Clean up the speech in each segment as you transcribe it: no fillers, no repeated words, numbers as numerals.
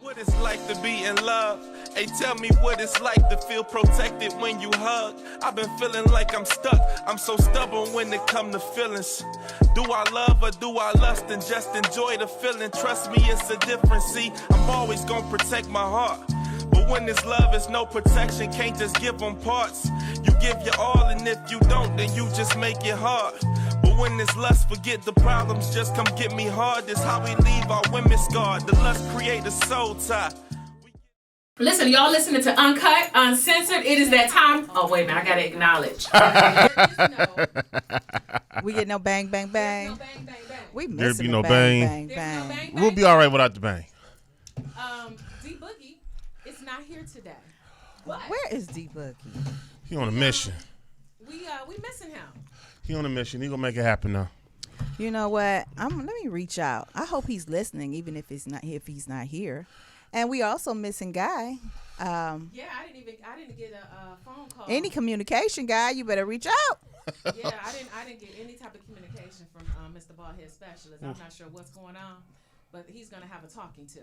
What it's like to be in love. Hey, tell me what it's like to feel protected when you hug. I've been feeling like I'm stuck. I'm so stubborn when it come to feelings. Do I love or do I lust and just enjoy the feeling? Trust me, it's a difference. See, I'm always gonna protect my heart. But when this love is no protection, can't just give them parts. You give your all, and if you don't, then you just make it hard. But when this lust, forget the problems, just come get me hard. This how we leave our women scarred. The lust create a soul tie. Listen, y'all listening to Uncut, Uncensored. It is that time. Oh, wait a minute. I got to acknowledge. We get no bang, bang, bang. No bang, bang, bang. We There missing be the no bang, bang. bang, bang. No bang, We'll be all right without the bang. D Boogie is not here today. But Where is D Boogie? He on a mission. we missing him. He on a mission. He gonna make it happen now. You know what? Let me reach out. I hope he's listening, even if he's not here. And we also missing Guy. Yeah, I didn't get a phone call. Any communication, Guy, you better reach out. Yeah, I didn't get any type of communication from Mr. Baldhead Specialist. I'm not sure what's going on, but he's gonna have a talking to.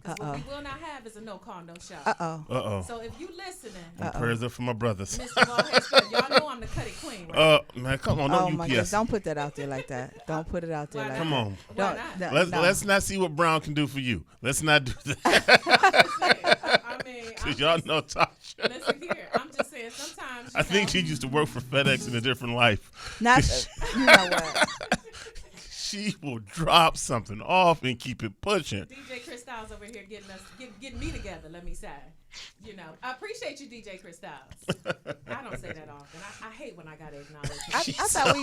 Because what we will not have is a no call, no show. So if you listening, Prayers up for my brothers. Mr. Baldhead Specialist, y'all know I'm the Cutty Queen, right? Man, come on, no Oh UPS. my goodness, don't put that out there like that. Don't put it out there like Come that. on. Why not? Let's not see what Brown can do for you. Let's not do that. I mean, Cause y'all know Tasha. listen here. I'm just saying sometimes. I think she used to work for FedEx in a different life. Not, you know what? She will drop something off and keep it pushing. DJ Chris Styles over here getting me together. Let me say, you know, I appreciate you, DJ Chris Styles. I don't say that often. I hate when I gotta acknowledge. I thought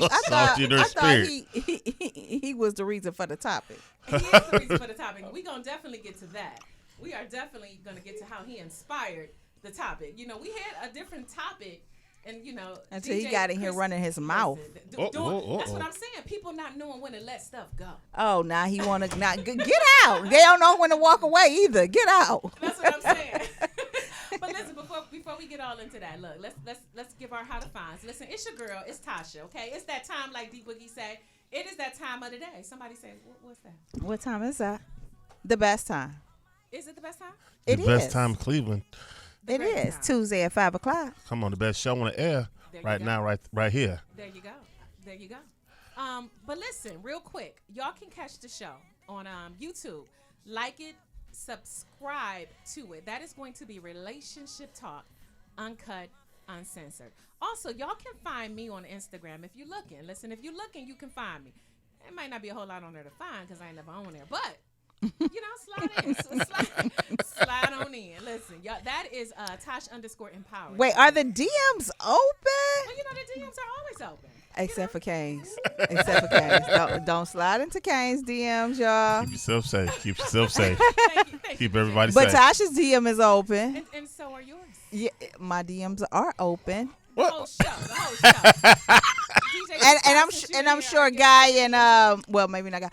he was the reason for the topic. He is the reason for the topic. We're gonna definitely get to that. We are definitely gonna get to how he inspired the topic. You know, we had a different topic. And you know, Until DJ he got in here Chris, running his mouth. That's what I'm saying. People not knowing when to let stuff go. Oh, now he want to not get out. They don't know when to walk away either. Get out. That's what I'm saying. But listen, before we get all into that, look, let's give our how to finds. Listen, it's your girl, it's Tasha. Okay, it's that time, like D Boogie say. It is that time of the day. Somebody say, what's that? What time is that? The best time. Is it the best time? It The is. best time in Cleveland. It is Tuesday at 5:00. Come on, the best show on the air right now, right here. There you go. But listen, real quick, y'all can catch the show on YouTube. Like it, subscribe to it. That is going to be Relationship Talk, Uncut, Uncensored. Also, y'all can find me on Instagram if you're looking. Listen, if you're looking, you can find me. It might not be a whole lot on there to find because I ain't never on there, but you know, slide in. Slide on in. Listen, y'all, that is Tosh_empowered. Wait, are the DMs open? Well, you know, the DMs are always open. Except for Kane's. Don't slide into Kane's DMs, y'all. Keep yourself safe. Thank you. Keep everybody But safe. Tasha's DM is open. And so are yours. Yeah, my DMs are open. The whole show. And I'm sure Guy and well, maybe not Guy.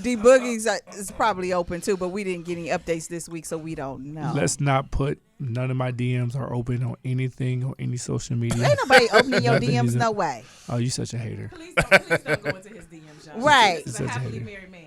D Boogie's is probably open too, but we didn't get any updates this week, so we don't know. Let's not put none of my DMs are open on anything on any social media. Ain't nobody opening your DMs, no way. Oh, you such a hater. Please don't go into his DMs, y'all. Right. He's a happily married man.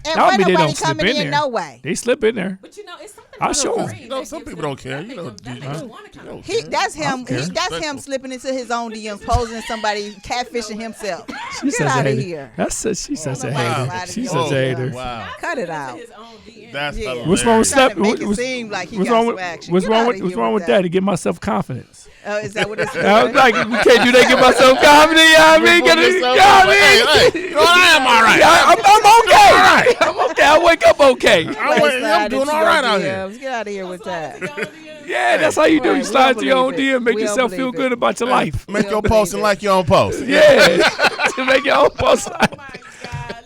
And That when mean they nobody don't slip coming in in, there. no way. They slip in there. But you know, it's something. I'll about show the 'em. brain You know, that some gives people them- don't care. that You make know, them- that you makes know, them wanna come you know. in. That's him. Okay. That's him slipping into his own DMs, posing somebody, catfishing himself. She's Get such out a of hater. here. She's such a Wow. hater. She's Oh, such a hater. Wow. Cut it Into out. his own DMs. That's Yeah. hilarious. What's wrong with Trying slap? to make it seem like he what's got wrong some with action. what's Get wrong outta with here what's wrong with with that. that? To give myself confidence. Is that what it's I was like, we can't do that. Give myself confidence. You know what I mean? Get it. You know what I mean? Hey, I am all right. Yeah, I'm okay. I'm okay. I wake up okay. I'm doing all right out here. Get out of here with that. Yeah, that's how you do. Right, You we slide don't to your own believe it. DM, make We don't yourself feel believe good it. about your life. Make We your don't post believe and like your own post. Yeah, to make your own post. Oh my God!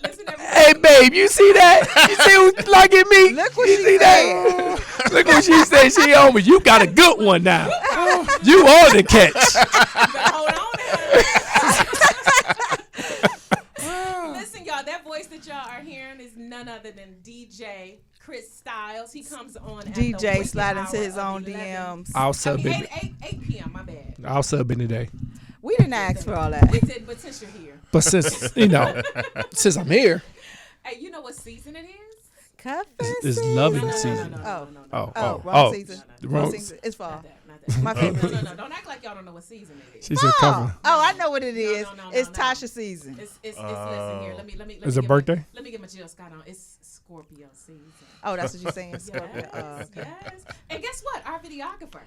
Listen, everybody. Hey, babe, you see that? You see who's liking me? Look what you she see said. that? Look what she said. She on me. You got a good one now. You on the catch. Hold on. Listen, y'all, that voice that y'all are hearing is none other than DJ Chris Styles. He comes on at the DJ wicked slide hour into his of own 11. DMs. I'll sub in. 8 p.m., my bad. I'll sub in today. We didn't ask for all that. We did, but since you're here. But since I'm here, Hey, you know what season it is? Cuffing It's season? loving No, season. no. Oh, wrong season. Wrong Wrong season. It's fall. Not that. My favorite. No. Don't act like y'all don't know what season it is. She said cover. Oh, I know what it is. no, It's no. Tasha season. It's listen here. Let me. Is it birthday? Let me get my Jill Scott on. It's Scorpio season. Oh, that's what you're saying, Scorpio. Yes, yes. And guess what? Our videographer,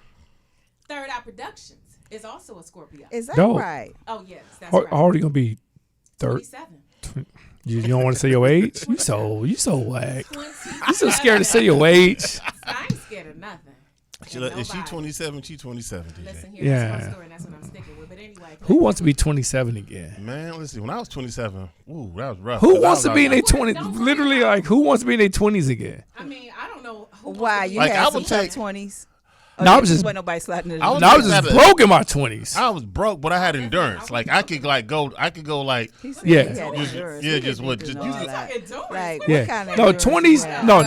Third Eye Productions, is also a Scorpio. Is that No. right? Oh yes, that's How right. already gonna be 30? 27. You don't want to say your age? You so whack. 27. You so scared to say your age. I ain't scared of nothing. Is she Nobody. 27? She 27, Listen DJ. here, Yeah. that's my story, and that's what I'm sticking with. But anyway, Who wants to be 27 again? Man, listen, when I was 27, ooh, that was rough. Who 'Cause wants I to was be in their like- 20s? Don't Literally, worry. like, who wants to be in their 20s again? I mean, I don't know who Why wants to you be- Like, I had some would tough take- 20s? No, I was just- wasn't nobody sliding in the I was- No, I was just Better. broke in my 20s. I was broke, but I had endurance. Like I could go like He said Yeah. he had Just- endurance. yeah, He just didn't what- do just- all you- that. Endurance. Like, What what Yeah. kind of No, endurance 20s. you have? No.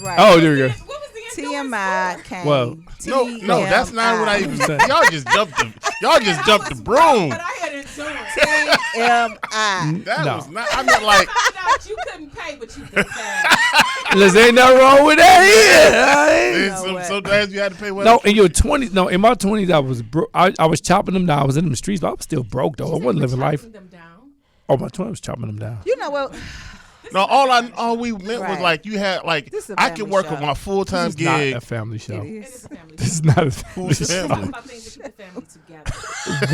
Right. Oh, there you go. What was the endurance TMI came. Well, no, that's not what I even TMI. said. Y'all just jumped the broom. But I had endurance. TMI. That No. was not. I meant like I found out you couldn't pay, but you could pay. There's ain't nothing wrong with that either. what? sometimes you had to pay. What? No, in your 20s. No, in my 20s, I was broke. I was chopping them down. I was in the streets, but I was still broke though. I wasn't living life. Chopping them down. Oh, my 20s was chopping them down. You know what? No, all we meant was Right. like you had like This is a I could family work show. on my full time It's not gig. a family show. It It is. is a family. This is not a family Who's show. family? Talk about things that keep the family together.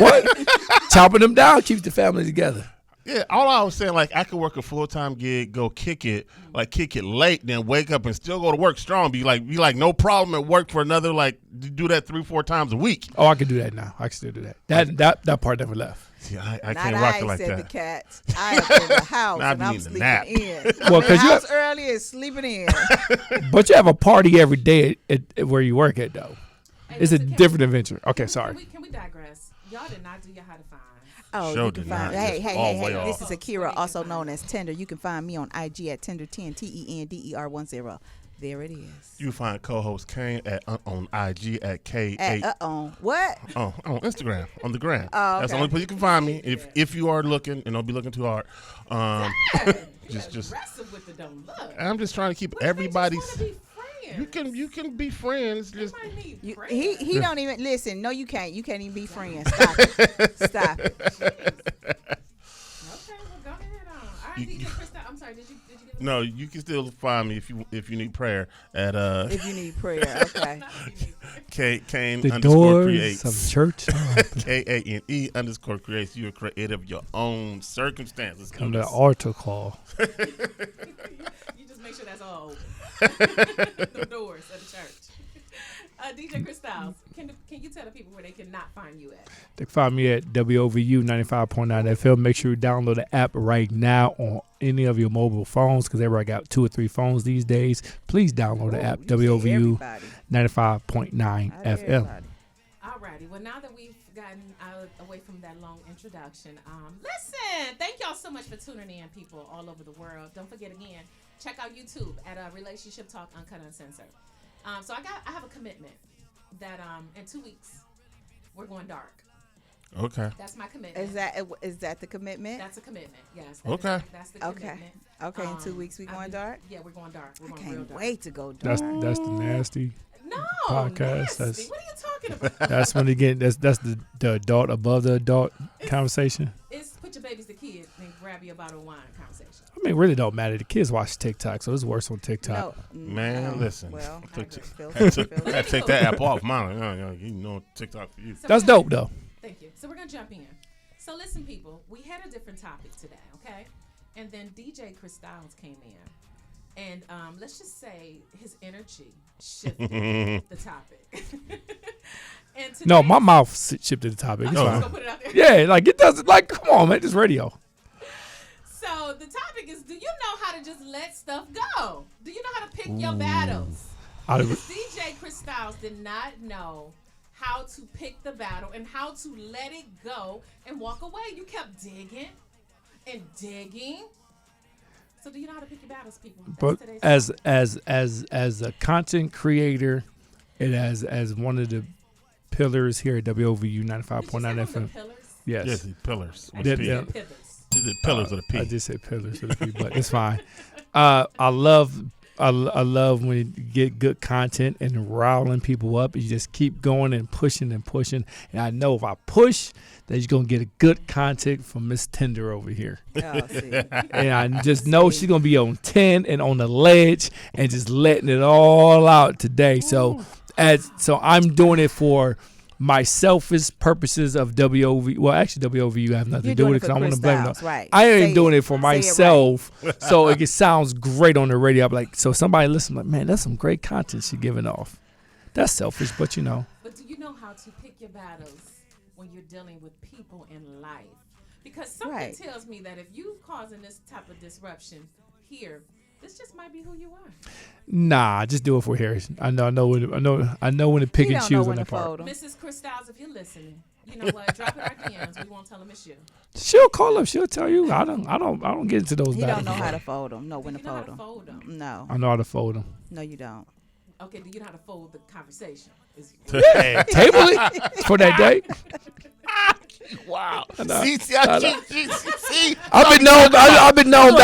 What? Chopping them down keeps the family together. Yeah, all I was saying like I could work a full time gig, go kick it late, then wake up and still go to work strong. Be like no problem at work for another like do that 3-4 times a week. Oh, I can do that now. I can still do that. That part never left. See, I Not can't rock I it like said the that. cat. I am in the house Nah, I and be I'm needing a sleeping nap. in. Well, I'm in the 'cause you house have- early and sleeping in. But you have a party every day at where you work at though. Hey, It's a listen, can different adventure. Okay, sorry. Can we digress? Y'all did not do your how to find. Oh, Show you can did find. not. Hey, Just hey, all hey, way hey! off. This is Akira, also known as Tender. You can find me on IG at Tender10 TENDER10. There it is. You find co-host Kane on IG at K8 At what? on Instagram on the gram. Oh, That's the okay. only place you can find me if you are looking and don't be looking too hard. Just Aggressive with the don't look. I'm just trying to keep What if they just everybody's. wanna be friends? You can be friends. Just Everybody need You, friends. he don't even listen. No, you can't. You can't even be friends. Stop it. Stop it. Okay, well go ahead on. All right, DJ Krista, I'm sorry. Did you give no, you can still find me if you need prayer at If you need prayer, okay. Kane The _ doors creates of church. KANE _ creates. You are creator of your own circumstances. Come to the altar call. You just make sure that's all open. The doors of the church. DJ Cristals, can you tell the people where they cannot find you at? They can find me at WOVU 95.9 FM. Make sure you download the app right now on any of your mobile phones because everybody got 2 or 3 phones these days. Please download the app, WOVU Everybody. 95.9 Not FM. everybody. Alrighty, well now that we've gotten away from that long introduction, listen, thank y'all so much for tuning in, people all over the world. Don't forget again, check out YouTube at Relationship Talk Uncut Uncensored. So I have a commitment that in 2 weeks we're going dark. Okay. That's my commitment. Is that the commitment? That's a commitment. Yes. Okay. That's the Okay. commitment. Okay, in 2 weeks we going dark? Yeah, we're going dark. We're I going real can't dark. wait to go dark. That's the nasty. No, Podcast, nasty. that's- What are you talking about? That's when you get that's the adult above the adult conversation. It's put your babies to kids and grab you a bottle of wine conversation. I mean, it really don't matter. The kids watch TikTok, so it's worse on TikTok. No, Man, listen. Well, I agree. I take that app off mine. You know TikTok for you. So That's we're gonna- dope though. Thank you. So we're gonna jump in. So listen, people, we had a different topic today, okay? And then DJ Cristals came in, and let's just say his energy shifted the topic. And No, today- my mouth shifted the topic. It's I'm just fine. gonna put it out there. Yeah, like it doesn't. Like, come on, man, this radio. So the topic is: do you know how to just let stuff go? Do you know how to pick your battles? I, DJ Cristals did not know how to pick the battle and how to let it go and walk away. You kept digging and digging. So do you know how to pick your battles, people? That's but today's as a content creator, and as one of the pillars here at WOVU 95.9 FM. Yes. Yes, the pillars. With Yeah, a P. yeah. Is it pillars with a P? I just said pillars with a P, but it's fine. I love I love when you get good content and riling people up. You just keep going and pushing and pushing. And I know if I push, that you're gonna get a good content from Miss Tender over here. Oh, see. And I just know she's gonna be on 10 and on the ledge and just letting it all out today. So I'm doing it for my selfish purposes of WOV. Well, actually, WOVU have nothing You're to do doing with it it because I for want to Chris blame Styles, it. right. I ain't Say doing it. it for Say it right. myself, so it sounds great on the radio. I'm like, so somebody listen, like, man, that's some great content she's giving off. That's selfish, but you know. But do you know how to pick your battles when you're dealing with people in life? Because something Right. tells me that if you causing this type of disruption here, this just might be who you are. Nah, just do it for Harris. I know when to pick He and don't know choose on when that to part. fold 'em. Mrs. Chris Styles, if you're listening, you know what? Drop it our DMs. We won't tell them it's you. She'll call up. She'll tell you. I don't get into those He battles. don't know how to fold them. Know when Do to you know how fold to them. fold them? No, I know how to fold them. no, you don't. Okay, do you know how to fold the conversation? Table it for that day. Wow. know. See, I've been known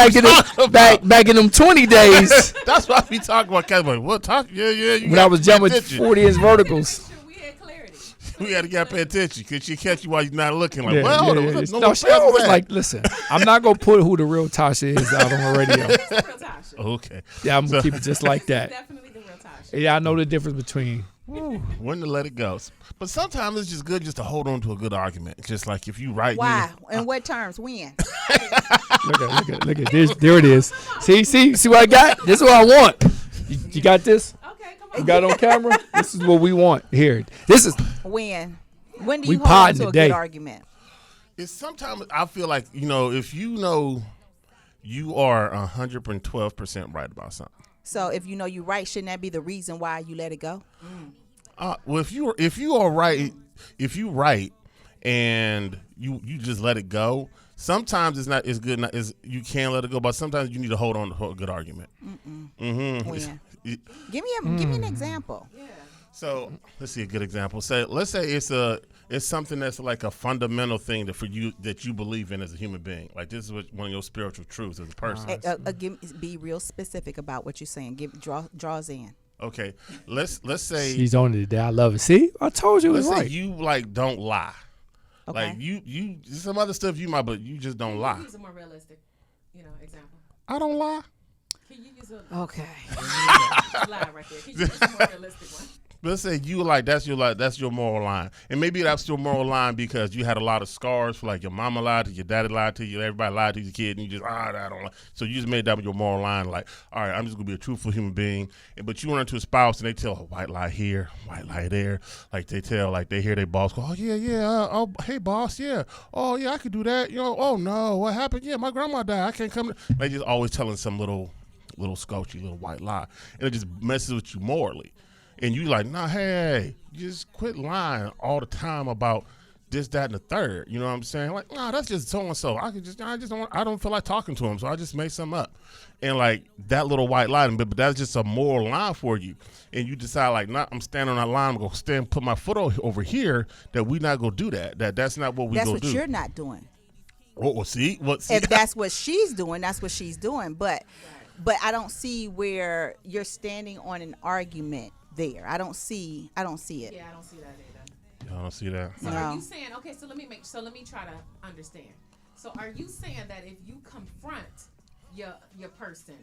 back in them 20 days that's why we talk about Cat. Like, what talk? Yeah. You when I was jumping attention. 40-inch verticals. Sure, we had clarity. We got to pay attention because she catch you while you're not looking. Like, Yeah, well, hold on, yeah. no No, more she past always that. like, listen, I'm not gonna put who the real Tasha is out on the radio. It's the real Tasha. Okay. Yeah, I'm gonna keep it just like that. Definitely the real Tasha. Yeah, I know the difference between. When to let it go. But sometimes it's just good just to hold on to a good argument. Just like if you right. Why? In what terms? When? Look at this. There it is. See what I got? This is what I want. You got this? Okay, come You on. got it on camera? This is what we want. Here. This is When? When do We you hold on potting to a today. good argument? It's sometimes I feel like, if you know you are 112% right about something. So if you know you're right, shouldn't that be the reason why you let it go? Well, if you are right, if you right and you just let it go, sometimes it's not as good as you can let it go, but sometimes you need to hold on to a good argument. When? Give me an example. Yeah. So let's see a good example. Let's say it's something that's like a fundamental thing that you believe in as a human being. Like this is one of your spiritual truths as a person. Be real specific about what you're saying. Draw us in. Okay, let's say she's on it today. I love it. See, I told you it was let's say right. you like don't lie. Okay. Like you some other stuff you might, but you just don't lie. Use a more realistic, example. I don't lie. Can you use a Okay. lie right there? Can you use a more realistic one? Let's say you that's your moral line, and maybe that's your moral line because you had a lot of scars for like your mama lied to you, your daddy lied to you, everybody lied to your kid, and you just I don't lie. So you just made that your moral line, like all right, I'm just gonna be a truthful human being. But you run into a spouse and they tell a white lie here, white lie there, like they hear their boss go, oh yeah, hey boss, yeah, oh yeah, I could do that, oh no, what happened? Yeah, my grandma died, I can't come. They just always telling some little scotchy little white lie, and it just messes with you morally. And you like, nah, hey, just quit lying all the time about this, that, and the third. You know what I'm saying? Like, nah, that's just so and so. I don't feel like talking to him, so I just made something up. And like that little white lie, but that's just a moral line for you. And you decide like, nah, I'm standing on that line. I'm gonna stand, put my foot over here. That we not gonna do that. That's not what we That's gonna what do. you're not doing. Well, see. If that's what she's doing, that's what she's doing. But I don't see where you're standing on an argument there. I don't see it. Yeah, I don't see that either. I don't see that. So No. are you saying, okay, so let me try to understand. So are you saying that if you confront your person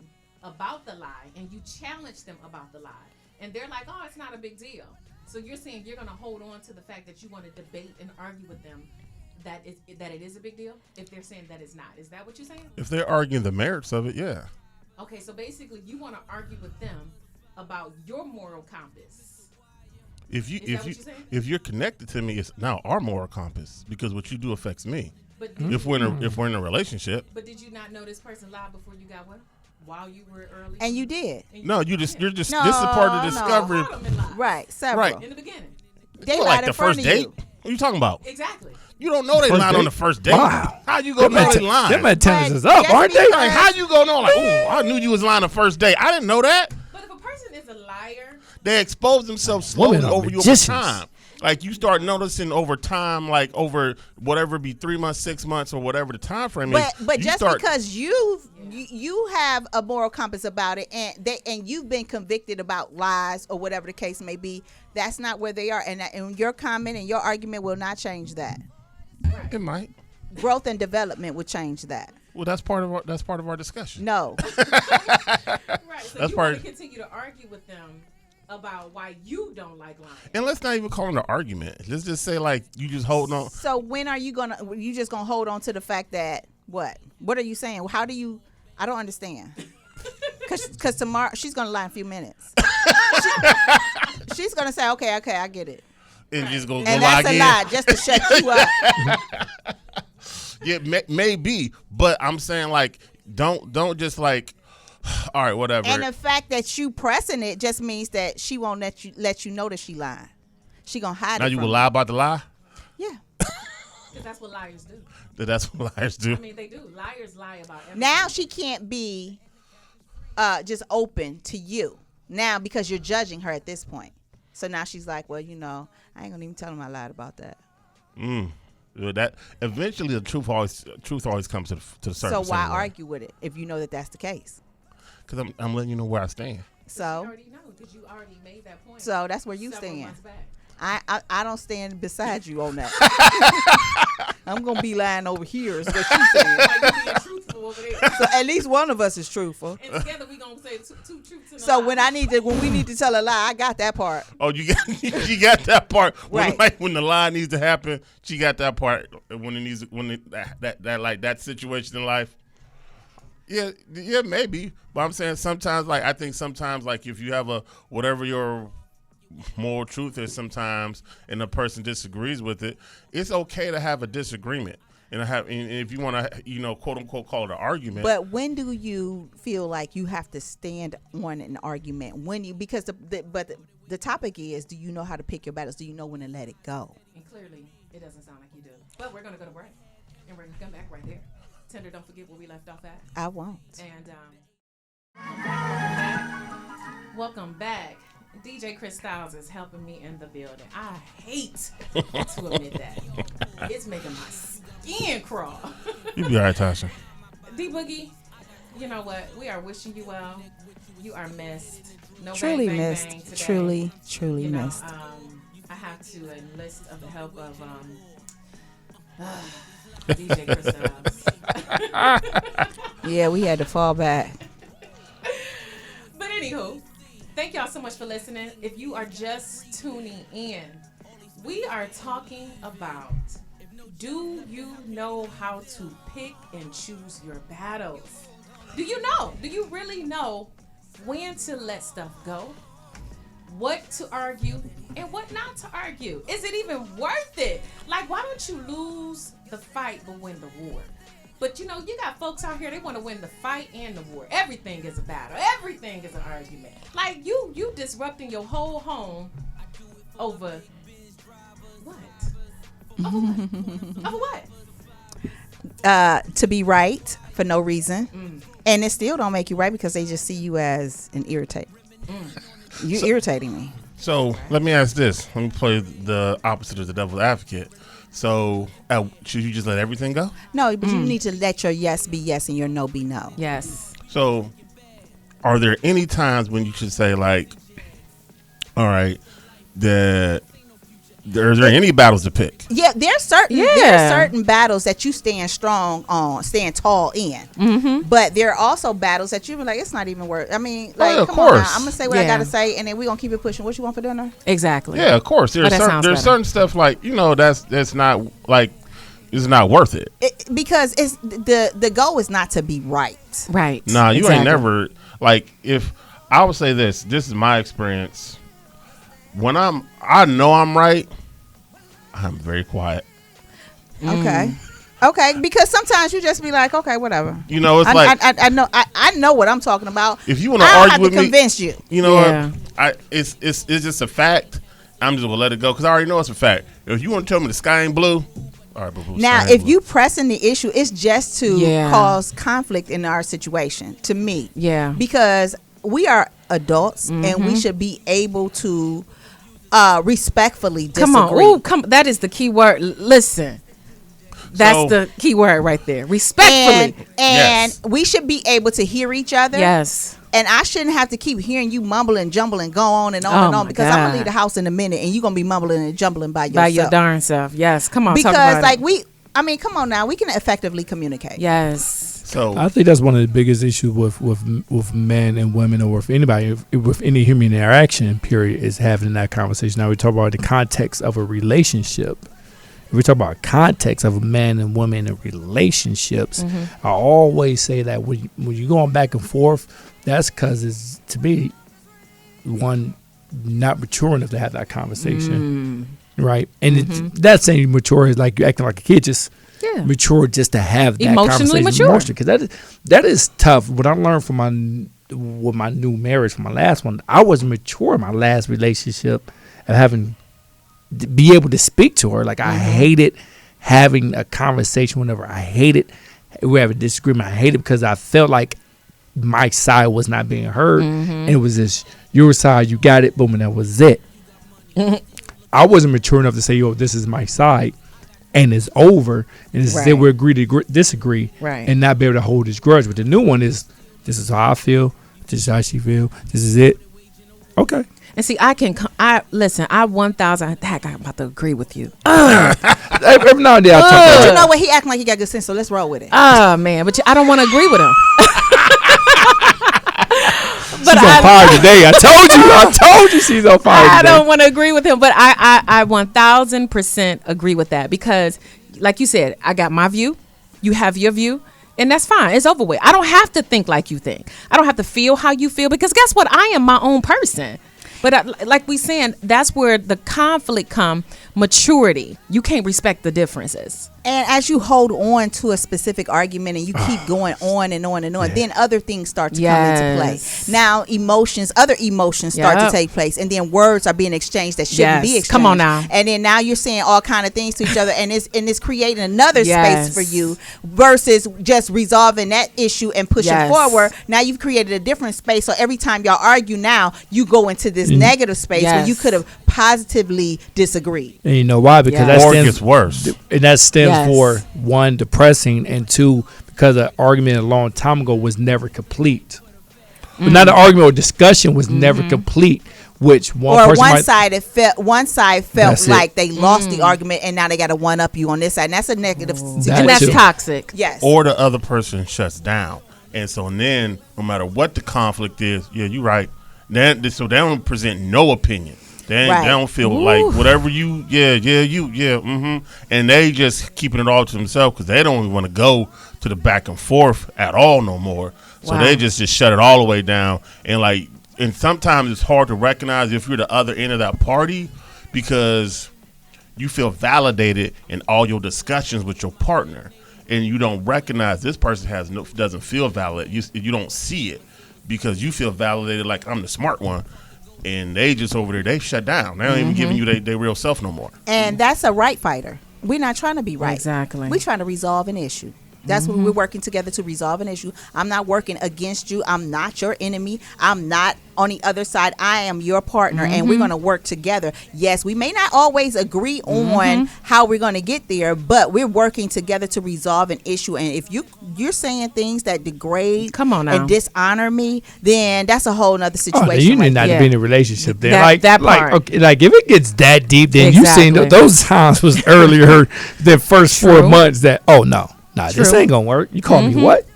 about the lie and you challenge them about the lie and they're like, oh, it's not a big deal. So you're saying you're going to hold on to the fact that you want to debate and argue with them that it is a big deal if they're saying that it's not. Is that what you're saying? If they're arguing the merits of it, yeah. Okay, so basically you want to argue with them about your moral compass. Is that what you're saying? If you're connected to me, it's now our moral compass because what you do affects me. But If we're in a relationship, But did you not know this person lied before you got one? While you were early? And you did. no, you're just No, this is part of the no. discovery. Caught 'em in lies. Right. Several. Right. In the beginning. They Well, lied like in the front first of date. you. What are you talking about? Exactly. You don't know they First lied on date? the first date. Wow. How you gonna know they lying? Them antennas is But up, aren't they? just Like, how you gonna know? Like, ooh, I knew you was lying the first day. I didn't know that. But if a person is a liar, They expose themselves slowly Women are over you over magicians. time. Like you start noticing over time, like over whatever be 3 months, 6 months, or whatever the time frame is. But you just start, because you have a moral compass about it, and you've been convicted about lies or whatever the case may be, that's not where they are. And your comment and your argument will not change that. it might. Growth and development would change that. Well, that's part of our discussion. No. Right. So That's you part- want to continue to argue with them about why you don't like lying. And let's not even call it an argument. Let's just say like you just hold on. So when are you just gonna hold on to the fact that what? What are you saying? How do you? I don't understand. Cause tomorrow she's gonna lie in a few minutes. She's gonna say, okay, I get it. And just go And lie that's a again. lie, just to shut you up. Yeah, maybe, but I'm saying like don't just like, all right, whatever. And the fact that you pressing it just means that she won't let you know that she lying. She gonna hide now it. you from will lie about the lie. Yeah. Because that's what liars do. That's what liars do. I mean, they do. Liars lie about everything. Now she can't be just open to you now because you're judging her at this point. So now she's like, well, I ain't gonna even tell him I lied about that. That eventually the truth always comes to the surface. So why anyway. argue with it if you know that that's the case? Because I'm letting you know where I stand. You So already know because you already made that point. that's where you several stand. months back. I don't stand beside you on that. I'm gonna be lying over here is what she's saying. Like you being truthful over there. So at least one of us is truthful. And together we gonna say two truths and a So lie. when we need to tell a lie, I got that part. Oh, you got that part. Right. When the lie needs to happen, she got that part. That situation in life. Yeah, maybe. But I'm saying sometimes, like I think sometimes, like if you have whatever your moral truth is, sometimes, and the person disagrees with it, it's okay to have a disagreement. And if you want to, quote unquote, call it an argument. But when do you feel like you have to stand on an argument? Because the topic is, do you know how to pick your battles? Do you know when to let it go? And clearly, it doesn't sound like you do. But we're gonna go to break, and we're gonna come back right there. Tender, don't forget where we left off at. I won't. And welcome back. DJ Chris Styles is helping me in the building. I hate to admit that. It's making my skin crawl. You be all right, Tasha. D Boogie, you know what? We are wishing you well. You are missed. No Truly bang, bang, missed. bang today. Truly You know, missed. I have to enlist of the help of DJ Chris Styles. Yeah, we had to fall back. But anywho, thank y'all so much for listening. If you are just tuning in, we are talking about, do you know how to pick and choose your battles? Do you know? Do you really know when to let stuff go? What to argue and what not to argue? Is it even worth it? Like, why don't you lose the fight but win the war? But you got folks out here, they want to win the fight and the war. Everything is a battle. Everything is an argument. Like you disrupting your whole home over what? Over what? Over what? To be right for no reason. And it still don't make you right because they just see you as an irritate. You're irritating me. So let me ask this. Let me play the opposite of the devil's advocate. So should you just let everything go? No, but you need to let your yes be yes and your no be no. Yes. So are there any times when you should say like, all right, is there any battles to pick? Yeah, there's certain battles that you stand tall in. But there are also battles that you be like, it's not even worth. I mean, like, of come on now. course. I'm gonna say what I gotta say, and then we're gonna keep it pushing. What you want for dinner? Exactly. Yeah, of course. There's certain stuff like that's not like it's not worth it. Because it's the goal is not to be right. Right. Nah, you ain't never like. If I would say this is my experience. When I know I'm right, I'm very quiet. Okay, because sometimes you just be like, okay, whatever. It's like I know what I'm talking about. if you want to I don't argue have with to me, convince you. you know what? It's just a fact. I'm just gonna let it go because I already know it's a fact. If you want to tell me the sky ain't blue, all right, but Now, if you pressing the issue, it's just to cause conflict in our situation. To me, Yeah. because we are adults and we should be able to respectfully disagree. Come on. Ooh, come. That is the key word. Listen. That's So- the key word right there. Respectfully. And Yes. we should be able to hear each other. Yes. And I shouldn't have to keep hearing you mumble and jumble and go on and on Oh and on my because I'm God. gonna leave the house in a minute and you're gonna be mumbling and jumbling by yourself. By your darn self. Yes. Come on. talk Because about it. I mean, come on now, we can effectively communicate. Yes. So I think that's one of the biggest issues with men and women, or with anybody, with any human interaction. Period, is having that conversation. Now we talk about the context of a relationship. If we talk about context of a man and woman in relationships, I always say that when you're going back and forth, that's because it's, to me, one, not mature enough to have that conversation, right? And it's, that's saying mature is like you acting like a kid, just Yeah. mature just to have that Emotionally conversation. mature. Because that is tough. What I learned from with my new marriage, from my last one, I wasn't mature in my last relationship of having to be able to speak to her. Like I hated having a conversation whenever I hated we have a disagreement. I hate it because I felt like my side was not being heard, and it was this your side, you got it, boom, and that was it. I wasn't mature enough to say, yo, this is my side, and it's over, and it's that we agree to disagree, Right. and not be able to hold this grudge. But the new one is, this is how I feel, this is how she feel, this is it. Okay. And see, listen, I 1,000, heck, I'm about to agree with you. Every now and then I talk But about you it. know what? He acting like he got good sense, so let's roll with it. Oh, man, but I don't want to agree with him. She's on fire today. I told you she's on fire I today. don't want to agree with him, but I 1,000% agree with that because, like you said, I got my view, you have your view, and that's fine. It's over with. I don't have to think like you think. I don't have to feel how you feel because guess what? I am my own person. But like we saying, that's where the conflict come. Maturity. You can't respect the differences. And as you hold on to a specific argument and you keep going on and on and on, then other things start to come into play. Yes. Now other emotions start to Yep. take place, and then words are being exchanged that shouldn't be Yes. exchanged. Come on now. And then now you're saying all kind of things to each other, and it's creating another Yes. space for you versus just resolving that issue and pushing Yes. forward. Now you've created a different space. So every time y'all argue, now you go into this negative space where you Yes. could have positively disagreed. And you know why? Because Yeah. that or it stands, gets worse. and that stems Yes. for one, depressing, and two, because an argument a long time ago was never complete. But not an argument or discussion was never complete, which one Or person one might, side felt That's it. like they lost the argument, and now they got to one up you on this side. And that's a negative situation. And that's too. toxic. Yes. Or the other person shuts down. And so then, no matter what the conflict is, yeah, you're right. So they don't present no opinion. They Right. don't feel like whatever you, and they just keeping it all to themselves because they don't even want to go to the back and forth at all no more. So Wow. they just shut it all the way down. And sometimes it's hard to recognize if you're the other end of that party because you feel validated in all your discussions with your partner, and you don't recognize this person doesn't feel valid. You don't see it because you feel validated like I'm the smart one, and they just over there they shut down. They don't even giving you their real self no more. And that's a right fighter. We're not trying to be right. Exactly. We're trying to resolve an issue. That's what we're working together to resolve an issue. I'm not working against you. I'm not your enemy. I'm not on the other side. I am your partner, and we're going to work together. Yes, we may not always agree on how we're going to get there, but we're working together to resolve an issue. And if you're saying things that degrade Come on now. and dishonor me, then that's a whole nother oh, situation. you need right not Yeah. to be in a relationship then. That part. Okay, like if it gets that deep, then you seen Exactly. those times was earlier the first 4 True. months that, oh no, this True. ain't gonna work. You call me what?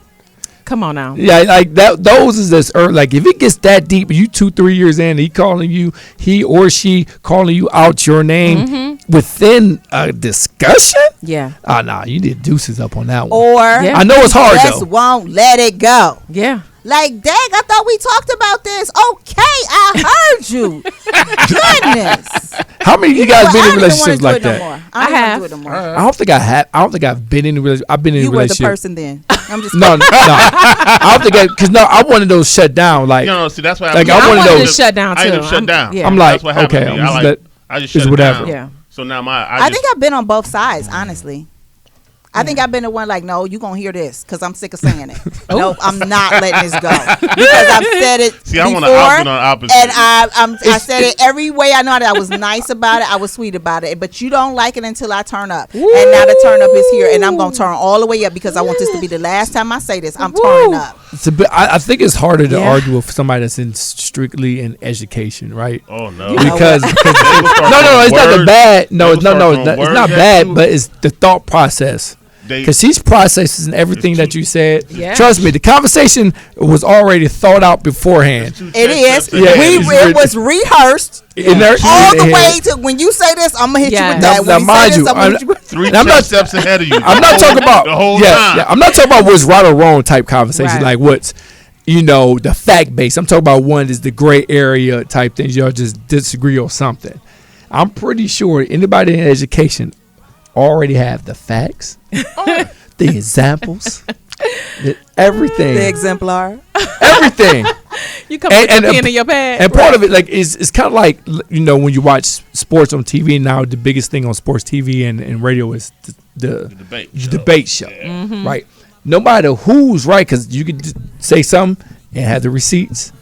Come on now. Yeah, like that. Those is this early. Like if it gets that deep, you 2-3 years in, he or she calling you out your name within a discussion. Yeah. Oh no, you did deuces up on that one. Or Yeah. I know it's hard just though. won't let it go. Yeah. Like, dang, I thought we talked about this. Okay, I heard you. Goodness. How many of you guys Well, been I in don't even wanna relationships do like it no that? more. I don't wanna have. do it no more. I don't think I have. I don't think I've been in a relationship. I've been in a You were the relationship. person then. I'm just No, I don't think because I'm one of those shut down. Like See, that's why Like, Yeah, I'm I one of wanted those- to shut down I too. end up shut down. Yeah. I'm like, That's what happened okay, to me. I'm just I just shut it's it whatever. down. Yeah. So now I think I've been on both sides, honestly. I think I've been the one like, no, you gonna hear this because I'm sick of saying it. No, I'm not letting this go because I've said it See, I before, want to opposite. and I said it every way I know how. I was nice about it. I was sweet about it. But you don't like it until I turn up, and now the turn up is here, and I'm gonna turn all the way up because I want this to be the last time I say this. I'm turning up. It's a bit, I think it's harder to argue with somebody that's in strictly in education, right? Oh no! Because no, it's not the bad. No, it's not bad, but it's the thought process. Because he's processing everything that you said. Yeah. Trust me, the conversation was already thought out beforehand. It is. Yeah, It was rehearsed all the way to when you say this. I'm gonna hit you with that. Now, mind you, I'm steps ahead of you. I'm not talking about the whole time. I'm not talking about what's right or wrong type conversation, like what's the fact base. I'm talking about one is the gray area type things. Y'all just disagree on something. I'm pretty sure anybody in education already have the facts, the examples, everything, the exemplar, everything. You come with a pen in your pad. And part of it, like, is kind of like, when you watch sports on TV now, the biggest thing on sports TV and radio is the debate show, right? No matter who's right, because you could say something and have the receipts.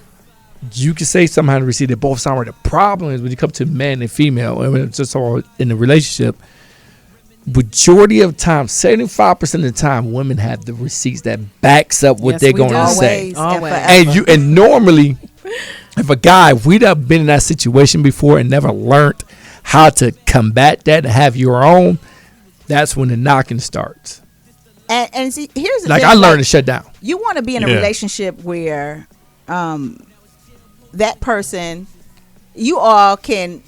You can say something have the receipt that both sound right. The problem is when you come to man and female, and when it's just all in a relationship, majority of time, 75% of the time, women have the receipts that backs up what they're going to say. Always. And normally, if a guy, if we'd have been in that situation before and never learned how to combat that and have your own, that's when the knocking starts. And see, here's the like thing, I learned to shut down. You want to be in a relationship where that person, you all can.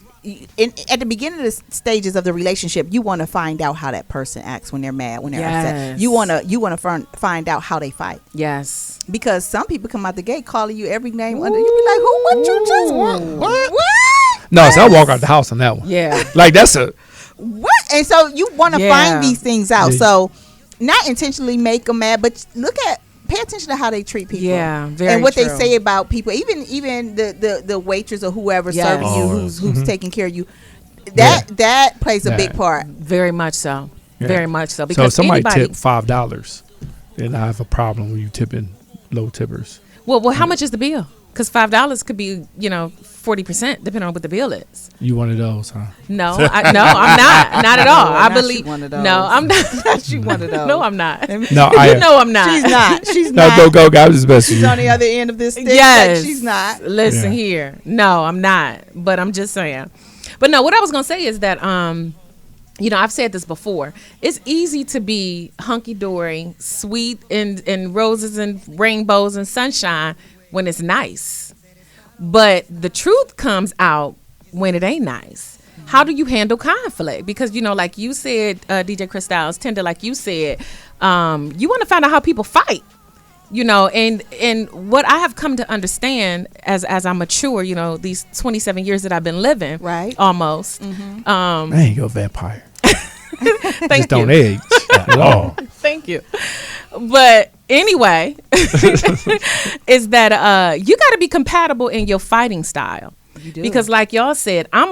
At the beginning of the stages of the relationship, you want to find out how that person acts when they're mad, when they're upset. You want to find out how they fight. Yes, because some people come out the gate calling you every name under. You be like, "Who? What you just what? No, so I walk out the house on that one. Yeah, like that's a what? And so you want to find these things out. Yeah. So not intentionally make them mad, but pay attention to how they treat people. Yeah, very and what true. they say about people. Even the waitress or whoever serving you, who's taking care of you. That plays a big part. Very much so. Yeah. Very much so. Because so if somebody tip $5, then I have a problem with you tipping low tippers. Well, how much is the bill? Because $5 could be 40% depending on what the bill is. You one of those, huh? No, I'm not at all. I believe. One of those. No, I'm not. Not you one of those. No, I'm not. No, I'm not. She's not. No, go, guys. Best. She's on the other end of this stick. Yes, she's not. Listen here. No, I'm not. But I'm just saying. But no, what I was gonna say is that I've said this before. It's easy to be hunky dory, sweet, and roses and rainbows and sunshine when it's nice. But the truth comes out when it ain't nice. How do you handle conflict? Because, like you said, DJ Chris Styles, Tender, like you said, you want to find out how people fight, and what I have come to understand as I mature, these 27 years that I've been living, right, almost. I ain't your vampire. Thank Just you. Don't age at all. Thank you. But anyway, is that you got to be compatible in your fighting style. You do. Because like y'all said, I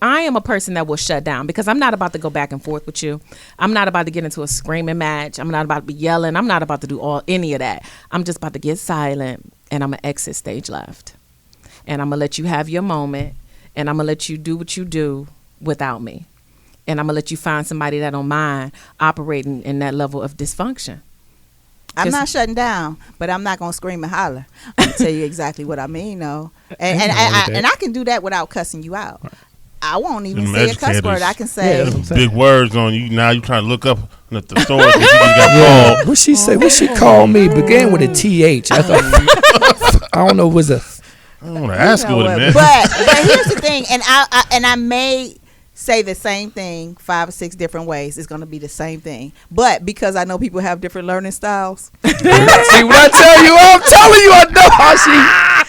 am a person that will shut down because I'm not about to go back and forth with you. I'm not about to get into a screaming match. I'm not about to be yelling. I'm not about to do any of that. I'm just about to get silent and I'm going to exit stage left. And I'm going to let you have your moment and I'm going to let you do what you do without me. And I'm going to let you find somebody that don't mind operating in that level of dysfunction. I'm not shutting down, but I'm not going to scream and holler. I'm going to tell you exactly what I mean, though. And I can do that without cussing you out. I won't even say a cuss word. I can say big words on you. Now you trying to look up at the stores that you just got called. What she say? What she called me began with a TH. I thought I don't know. Was a I don't want to ask you what it meant. But here's the thing, and I may say the same thing 5 or 6 different ways. It's going to be the same thing. But because I know people have different learning styles. See what I tell you? I'm telling you,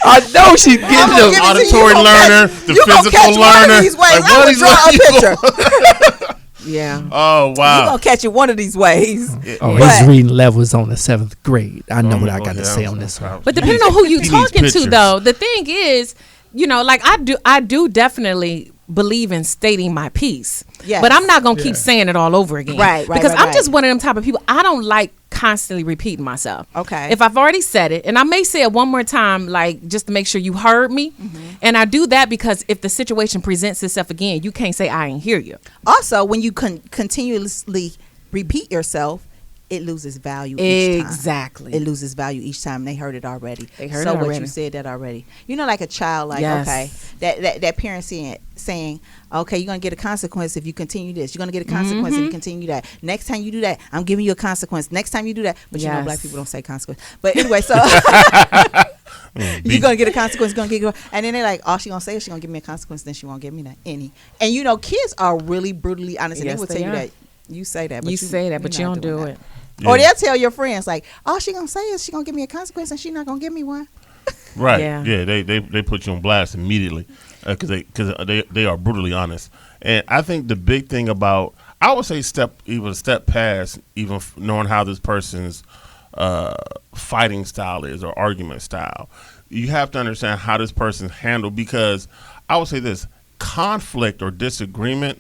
I know she's getting the auditory learner, the physical learner. I'm going to draw a picture. Yeah. Oh, wow. You're going to catch it one of these ways. His reading level is on the 7th grade. I know what I got to say on this one. But depending on who you talking to, though, the thing is, like I do definitely believe in stating my piece. Yes. But I'm not gonna keep Yeah. saying it all over again. Right, Because right, I'm right. just one of them type of people. I don't like constantly repeating myself. Okay. If I've already said it, and I may say it one more time, like just to make sure you heard me, and I do that because if the situation presents itself again, you can't say I ain't hear you. Also, when you continuously repeat yourself, it loses value each time. Exactly. It loses value each time. They heard it already. They heard so it what already. you said that already. You know, like a child, like, Yes. okay, that parent saying, okay, you're going to get a consequence if you continue this. You're going to get a consequence if you continue that. Next time you do that, I'm giving you a consequence. Next time you do that. But you know, Yes. black people don't say consequence. But anyway, so you're going to get a consequence. Going to get, and then they're like, all she going to say is she going to give me a consequence. Then she won't give me that any. And you know, kids are really brutally honest. And Yes, they will they tell you are. that. You say that, but You say that, but you you're don't not doing do that. it. Or Yeah. they'll tell your friends like, all she gonna say is she gonna give me a consequence and she not gonna give me one. Right. Yeah. Yeah. They put you on blast immediately because they are brutally honest. And I think the big thing about, I would say even a step past even knowing how this person's fighting style is or argument style. You have to understand how this person's handled, because I would say this: conflict or disagreement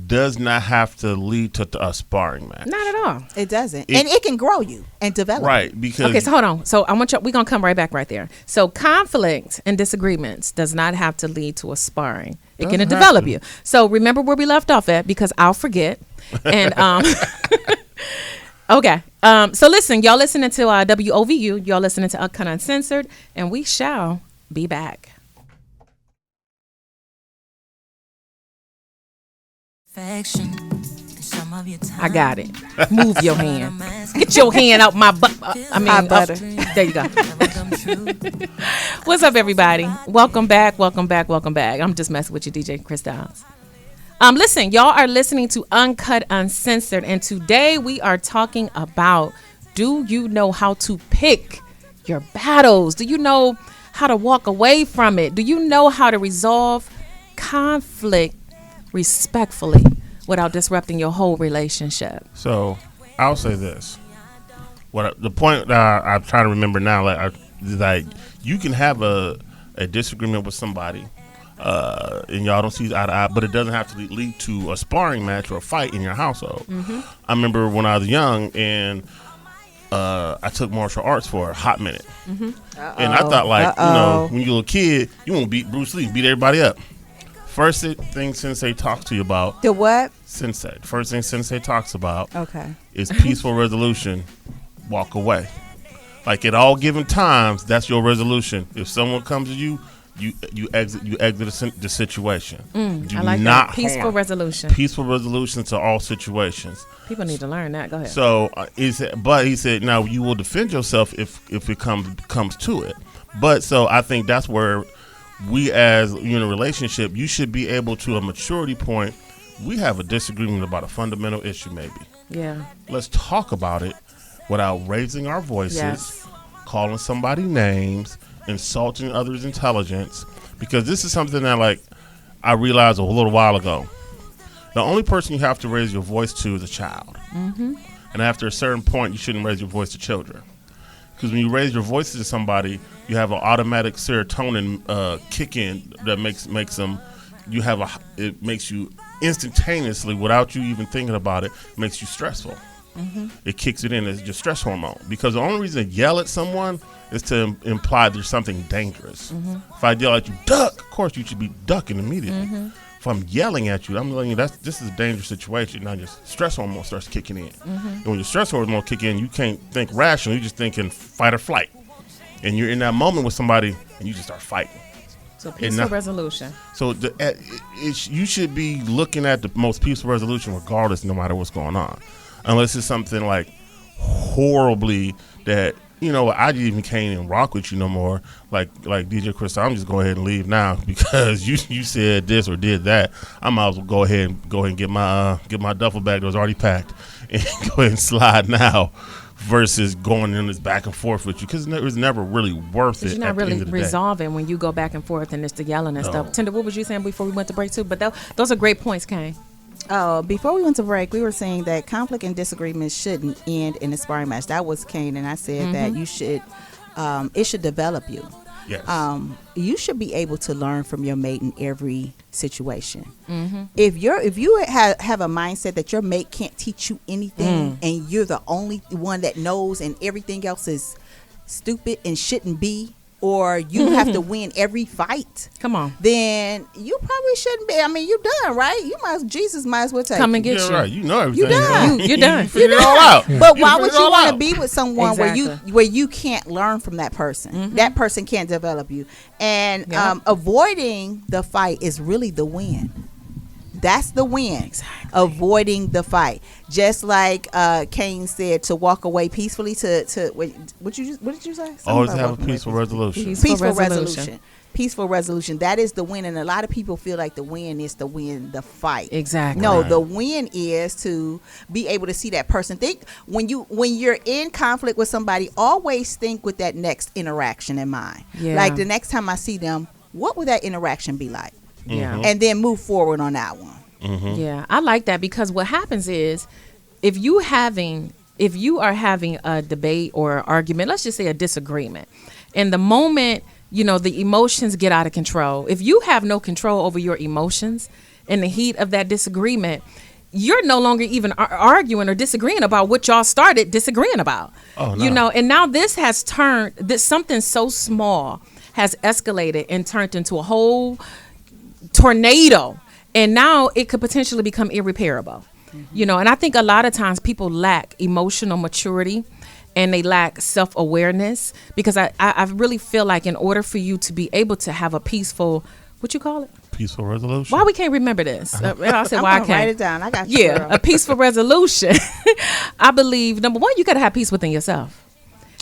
does not have to lead to a sparring match. Not at all. It doesn't, It- and it can grow you and develop. Right, because Okay, so hold on. So I want you. We're gonna come right back right there. So conflict and disagreements does not have to lead to a sparring. It can Doesn't have develop to. you. So remember where we left off at, because I'll forget. And okay. So listen, y'all listening to WOVU. Y'all listening to Uncut Uncensored, and we shall be back. I got it. Move your hand. Get your hand out my butt. I mean, Hot butter. there you go. What's up, everybody? Welcome back. Welcome back. Welcome back. I'm just messing with you, DJ Chris Downs. Listen, y'all are listening to Uncut Uncensored, and today we are talking about: do you know how to pick your battles? Do you know how to walk away from it? Do you know how to resolve conflict respectfully without disrupting your whole relationship? So I'll say this: the point that I'm trying to remember now, like you can have a disagreement with somebody, and y'all don't see eye to eye, but it doesn't have to lead to a sparring match or a fight in your household. I remember when I was young and I took martial arts for a hot minute, and I thought, like, you know, when you're a kid, you won't beat Bruce Lee, beat everybody up. First thing Sensei talks to you about, The what? Sensei. First thing Sensei talks about Okay. is peaceful resolution. Walk away. Like at all given times, that's your resolution. If someone comes to you, you exit the situation. Do I like not that. Peaceful harm. resolution. Peaceful resolution to all situations. People need to learn that. Go ahead. So he said, now you will defend yourself if it comes to it. But so I think that's where we, as in a relationship, you should be able to a maturity point. We have a disagreement about a fundamental issue, maybe. Yeah. Let's talk about it without raising our voices, Yes. calling somebody names, insulting others' intelligence, because this is something that, like, I realized a little while ago. The only person you have to raise your voice to is a child. Mm-hmm. And after a certain point, you shouldn't raise your voice to children. Because when you raise your voice to somebody, you have an automatic serotonin kick in that makes them. It makes you instantaneously, without you even thinking about it, makes you stressful. Mm-hmm. It kicks it in as your stress hormone. Because the only reason to yell at someone is to imply there's something dangerous. Mm-hmm. If I yell at you, duck, of course you should be ducking immediately. Mm-hmm. If I'm yelling at you, I'm telling you this is a dangerous situation. Now your stress hormone starts kicking in. Mm-hmm. And when your stress hormone kick in, you can't think rationally. You just think in fight or flight. And you're in that moment with somebody, and you just start fighting. So peaceful resolution. So you should be looking at the most peaceful resolution regardless, no matter what's going on. Unless it's something like horribly that, I even can't even rock with you no more. Like DJ Chris, I'm just go ahead and leave now because you said this or did that. I might as well go ahead and get my duffel bag that was already packed and go ahead and slide now, versus going in this back and forth with you, because it was never really worth it. You're not at the really end of the day. resolving when you go back and forth and it's the yelling and stuff. Tinder, what was you saying before we went to break too? But those are great points, Kane. Before we went to break, we were saying that conflict and disagreement shouldn't end in a sparring match. That was Kane, and I said that you should, it should develop you. Yes. You should be able to learn from your mate in every situation. If you have a mindset that your mate can't teach you anything and you're the only one that knows and everything else is stupid and shouldn't be, or you have to win every fight, Come on. then you probably shouldn't be. I mean, you done, right? Jesus might as well take Come and you. get Yeah, you. right. You know everything. done. You're done. You figured it all out. But why would figured it you all want to out. be with someone where Exactly. you can't learn from that person? That person can't develop you, and Yep. avoiding the fight is really the win. That's the win. Avoiding the fight, just like Cain said, to walk away peacefully. What did you say? Something Always about have a walking away peaceful resolution. Peaceful resolution. Peaceful resolution. That is the win, and a lot of people feel like the win is to win the fight. Exactly. No, Right. the win is to be able to see that person. Think when you're in conflict with somebody, always think with that next interaction in mind. Yeah. Like the next time I see them, what would that interaction be like? Yeah. And then move forward on that one. Yeah, I like that, because what happens is if you are having a debate or an argument, let's just say a disagreement, and the moment, the emotions get out of control, if you have no control over your emotions in the heat of that disagreement, you're no longer even arguing or disagreeing about what y'all started disagreeing about. Oh, no. And now this has turned, something so small has escalated and turned into a whole tornado, and now it could potentially become irreparable. And I think a lot of times people lack emotional maturity and they lack self-awareness, because I really feel like in order for you to be able to have a peaceful, what you call it? Peaceful resolution. Why we can't remember this? I said I'm why I gonna write can't. it down. I got you. Yeah, girl. a peaceful resolution. I believe, number one, you got to have peace within yourself,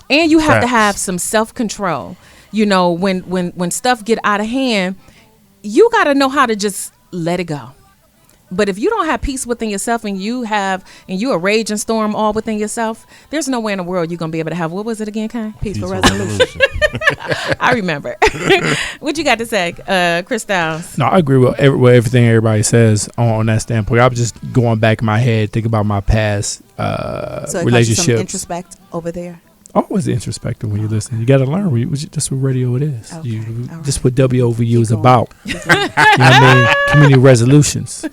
and you have to Facts. have some self-control. When stuff get out of hand, you got to know how to just let it go. But if you don't have peace within yourself, and you a rage and storm all within yourself, there's no way in the world you're gonna be able to have, what was it again, Kai? Peaceful Peaceful resolution. I remember. What you got to say, Chris Downs? No, I agree with everything everybody says on that standpoint. I was just going back in my head, thinking about my past So it causes some relationships. introspect over there. Always introspective when you listen. You got to learn. That's what radio it is. Okay, all right. Just what WOVU is going. about. You know what I mean? Community resolutions.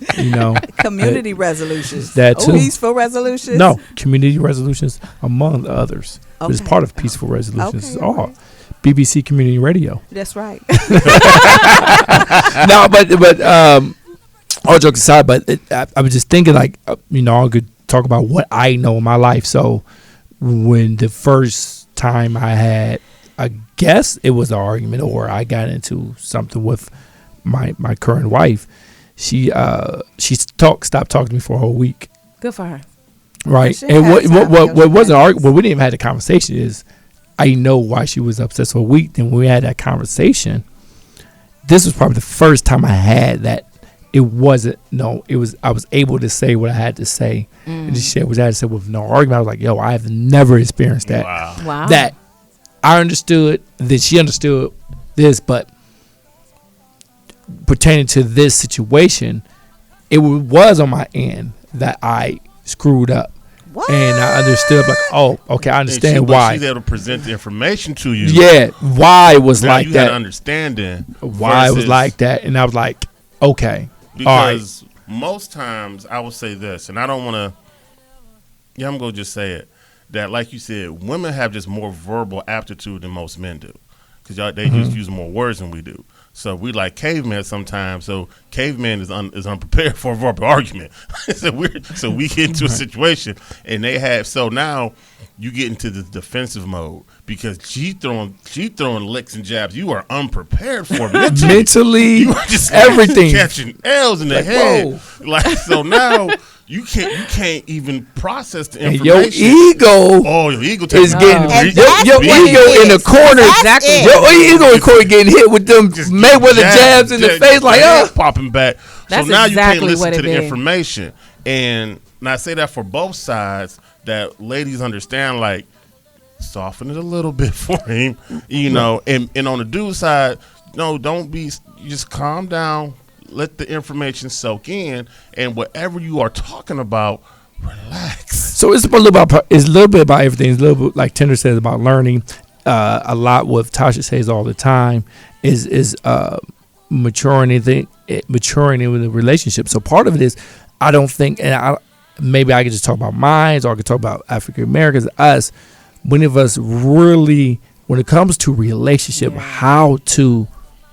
Community resolutions. that too. Peaceful resolutions. No, community resolutions among the others. But it's Okay. part of peaceful resolutions. Okay, It's all all right. BBC Community Radio. That's right. No, but all jokes aside, but I was just thinking I could talk about what I know in my life. So when the first time I had, I guess it was an argument, or I got into something with my current wife, she stopped talking to me for a whole week. Good for her. Right. She And had what time to what go what to wasn't bed. argument, what we didn't even have the conversation is, I know why she was upset for a week. Then when we had that conversation, this was probably the first time I had that. It wasn't, no, it was, I was able to say what I had to say and just share what I had to say with no argument. I was like, yo, I have never experienced that. Wow. Wow. That I understood, that she understood this, but pertaining to this situation, it was on my end that I screwed up. What? And I understood, like, oh, okay, I understand But why. she's able to present the information to you. Yeah, why it was Now like you got that. to understand then Why it was versus- like that. And I was like, okay. All right. Because most times I will say this, and I don't want to. Yeah, I'm gonna just say it. That, like you said, women have just more verbal aptitude than most men do, because they just use more words than we do. So we like cavemen sometimes. So caveman is unprepared for a verbal argument. so we get into a situation, and they have. So now you get into the defensive mode because she throwing licks and jabs. You are unprepared for mentally. Mentally, You are just everything. catching L's in the Like, head. Like, so now you can't even process the And information. your ego Oh, your ego is getting And your that's what ego it in the is. corner. That's Exactly. it. Your ego in the corner getting hit with them Just Mayweather jabs in the face, like, head popping back. That's so now exactly you can't listen what to it the be. information. And I say that for both sides, that ladies understand, like, soften it a little bit for him, and on the dude side, no, don't be, you just calm down, let the information soak in, and whatever you are talking about, relax. So it's a little bit about everything. It's a little bit like Tender says about learning. a lot what Tasha says all the time is maturing in the relationship. So part of it is, I don't think, and maybe I could just talk about mine, or I could talk about African Americans, us. Many of us really, when it comes to relationship, how to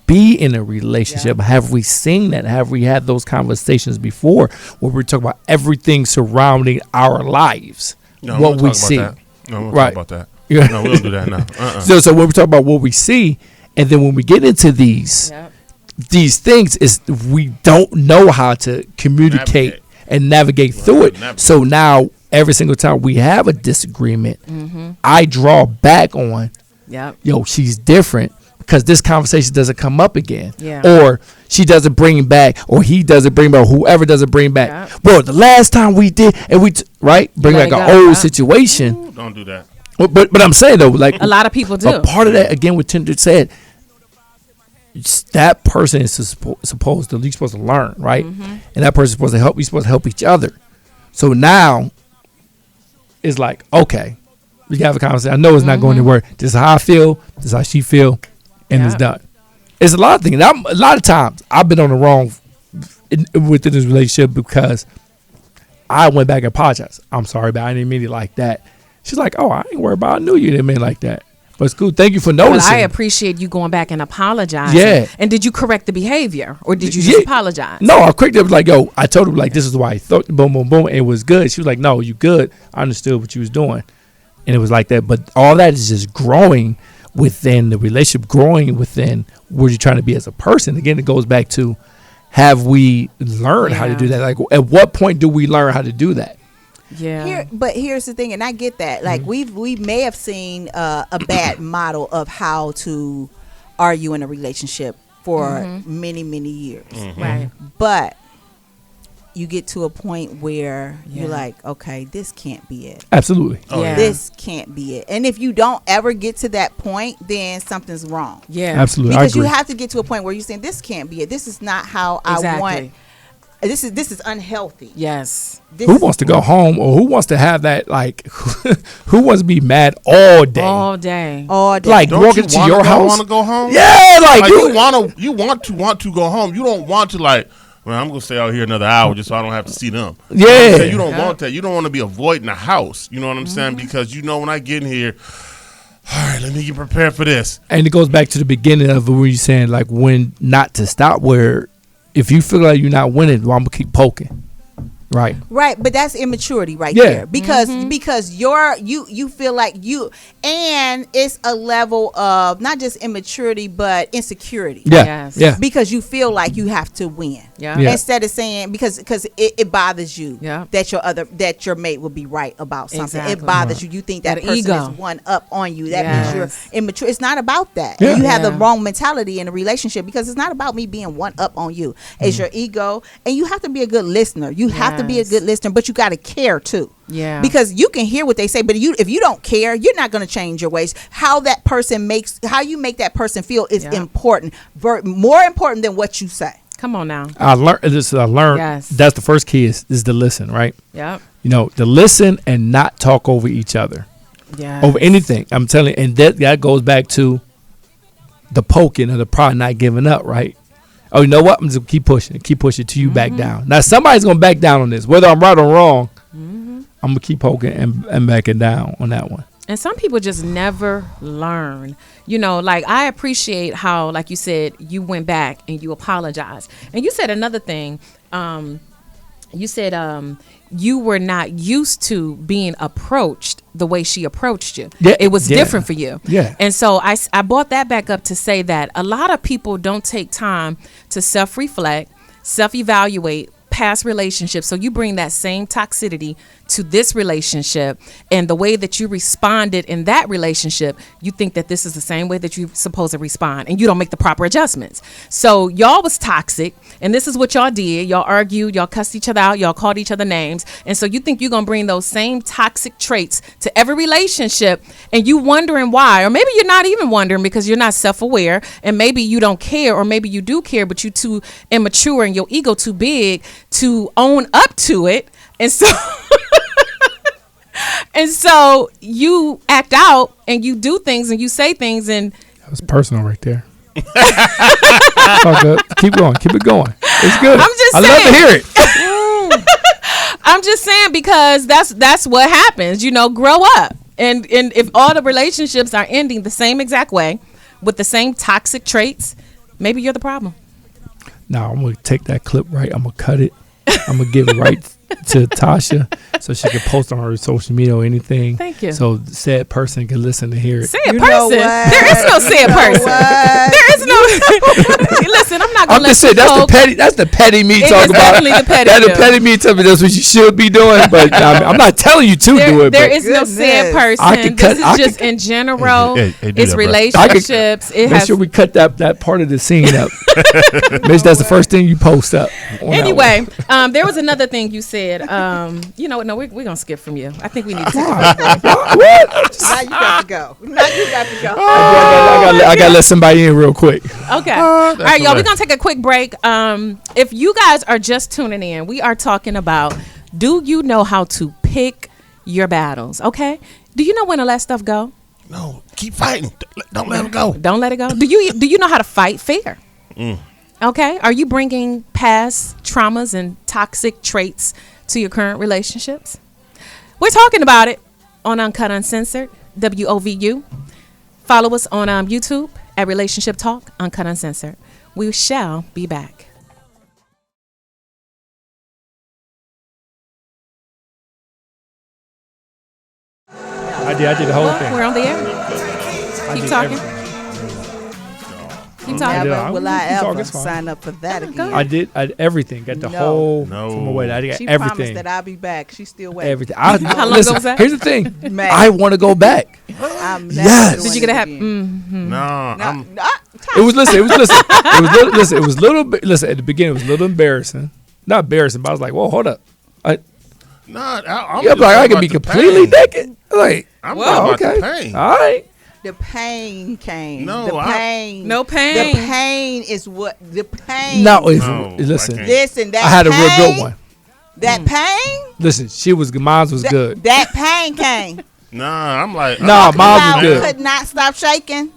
be in a relationship, have we seen that? Have we had those conversations before where we're talking about everything surrounding our lives? No, what we see. No, we'll Right. talk about that. Yeah. No, we don't do that now. So when we talk about what we see, and then when we get into these things, is we don't know how to communicate and navigate through it. So now every single time we have a disagreement, I draw back on, yo, she's different because this conversation doesn't come up again. Or she doesn't bring back, or he doesn't bring back, or whoever doesn't bring back. Well, the last time we did, and bring back an old situation. Ooh, don't do that. But I'm saying though, like A lot of people do. a part of that, again, what Tinder said, that person is supposed to learn, right? And that person's supposed to help. You're supposed to help each other. So now it's like, okay, we can have a conversation. I know it's not going anywhere. This is how I feel. This is how she feel, and it's done. It's a lot of things. A lot of times I've been on the wrong within this relationship because I went back and apologized. I'm sorry, but I didn't mean it like that. She's like, oh, I ain't worried about it. I knew you didn't mean it like that. But it's cool. Thank you for noticing. Well, I appreciate you going back and apologizing. Yeah. And did you correct the behavior, or did you just apologize? No, I quickly was like, yo, I told her, like, this is why I thought, boom, boom, boom. It was good. She was like, no, you good. I understood what you was doing. And it was like that. But all that is just growing within the relationship, growing within where you're trying to be as a person. Again, it goes back to, have we learned how to do that? Like, at what point do we learn how to do that? But here's the thing, and I get that. Like we may have seen a bad model of how to argue in a relationship for many years, Right. but you get to a point where you're like, okay, this can't be it. Absolutely. This can't be it. And if you don't ever get to that point, then something's wrong. Absolutely. Because I agree. you have to get to a point where you're saying, this can't be it. This is not how I want. This is unhealthy. Yes. Who wants to go home, or who wants to have that, like, who wants to be mad all day? All day. Like, Don't walk you into your house. want to go home? Yeah, like you want to go home. You don't want to, like, well, I'm gonna stay out here another hour just so I don't have to see them. Yeah. You don't want that. You don't want to be avoiding the house. You know what I'm saying? Because when I get in here, all right, let me get prepared for this. And it goes back to the beginning of where you're saying, like, when not to stop, where if you feel like you're not winning, well, I'm going to keep poking. Right. But that's immaturity there, because you feel like and it's a level of not just immaturity but insecurity. Because you feel like you have to win. Instead of saying because it bothers you that your mate will be right about something. It bothers you. You think that person ego is one up on you. That means you're immature. It's not about that. And you have the wrong mentality in a relationship, because it's not about me being one up on you. It's your ego, and you have to be a good listener. You have to be a good listener, but you got to care too. Because you can hear what they say, but if you don't care, you're not going to change your ways. How you make that person feel is important, more important than what you say. Come on now. I learned. That's the first key is to listen, right? Yep. To listen and not talk over each other. Over anything. I'm telling you, and that goes back to the poking or the pride, not giving up, right? Oh, you know what? I'm just gonna keep pushing till you back down. Now somebody's gonna back down on this, whether I'm right or wrong. I'm gonna keep poking and backing down on that one. And some people just never learn. Like, I appreciate how, like you said, you went back and you apologized. And you said another thing. You said you were not used to being approached the way she approached you. It was different for you. And so I brought that back up to say that a lot of people don't take time to self-reflect, self-evaluate past relationships. So you bring that same toxicity to this relationship, and the way that you responded in that relationship, you think that this is the same way that you're supposed to respond, and you don't make the proper adjustments. So y'all was toxic, and this is what y'all did. Y'all argued, y'all cussed each other out, y'all called each other names, and so you think you're gonna bring those same toxic traits to every relationship, and you wondering why. Or maybe you're not even wondering because you're not self-aware, and maybe you don't care, or maybe you do care, but you're too immature and your ego too big to own up to it. And so And so you act out and you do things and you say things and That was personal right there. Talk good. Keep going. Keep it going. It's good. I'm just I love to saying. hear it. I'm just saying because that's what happens. You know, grow up. And if all the relationships are ending the same exact way with the same toxic traits, maybe you're the problem. Now I'm gonna take that clip right. I'm gonna cut it. I'm gonna give it right to Tasha so she can post on her social media or anything. Thank you. So the said person can listen to hear it. Say a You person. know what? There is no say a person. What? There is no. Listen, I'm not I'm gonna let just saying you that's the folk- petty. That's the petty me It talking is about. definitely the petty That's the you. petty me telling me that's what you should be doing. But I'm not telling you to do There, it. there but is no sad Goodness. person. I can cut- This I is can just in general. Hey, do It's that, bro. relationships. It make has. sure we cut that part of the scene up. Make sure that's the first thing you post up. on that Anyway, one. there was another thing you said. You know what? No, we're gonna skip from you. I think we need to. What? Now you got to go. Now you got to go. I gotta let somebody in real quick. Okay. All right, y'all. okay. We're gonna take a quick break. If you guys are just tuning in, we are talking about: do you know how to pick your battles? Okay. Do you know when to let stuff go? No, keep fighting. Don't let him go. Don't let it go. Do you know how to fight fair? Okay. Are you bringing past traumas and toxic traits to your current relationships? We're talking about it on Uncut Uncensored, WOVU. Follow us on YouTube at Relationship Talk, Uncut Uncensored. We shall be back. I did the whole thing. We're on the air. Keep did talking. everything. Keep talking. Yeah, Never will I'm I talking, ever it's fine. sign up for that again. I did everything. Got the No. whole No. from away. I got She promised everything. that I'll be back. She's still waiting. Everything. How long listen, ago was that? Here's the thing. Man. I want to go back. I'm never Yes. doing Did you get a it happy? again. No, No, I'm. no, It was listen. It was listen. It was little, listen. It was little bit. Listen. At the beginning, it was a little embarrassing. Not embarrassing, but I was like, "Whoa, hold up." I'm I'm like, just I can about be the completely pain. naked. Like, I'm wow, talking about okay, the pain. all right. the pain came. No, the I- pain. No The pain. pain is what the pain. No, No, listen. I can't. Listen, that I had a real pain, good one. That pain. Listen, she was mine was That, good. that pain came. Nah, I'm like. Nah, I'm mine was I good. could not stop shaking.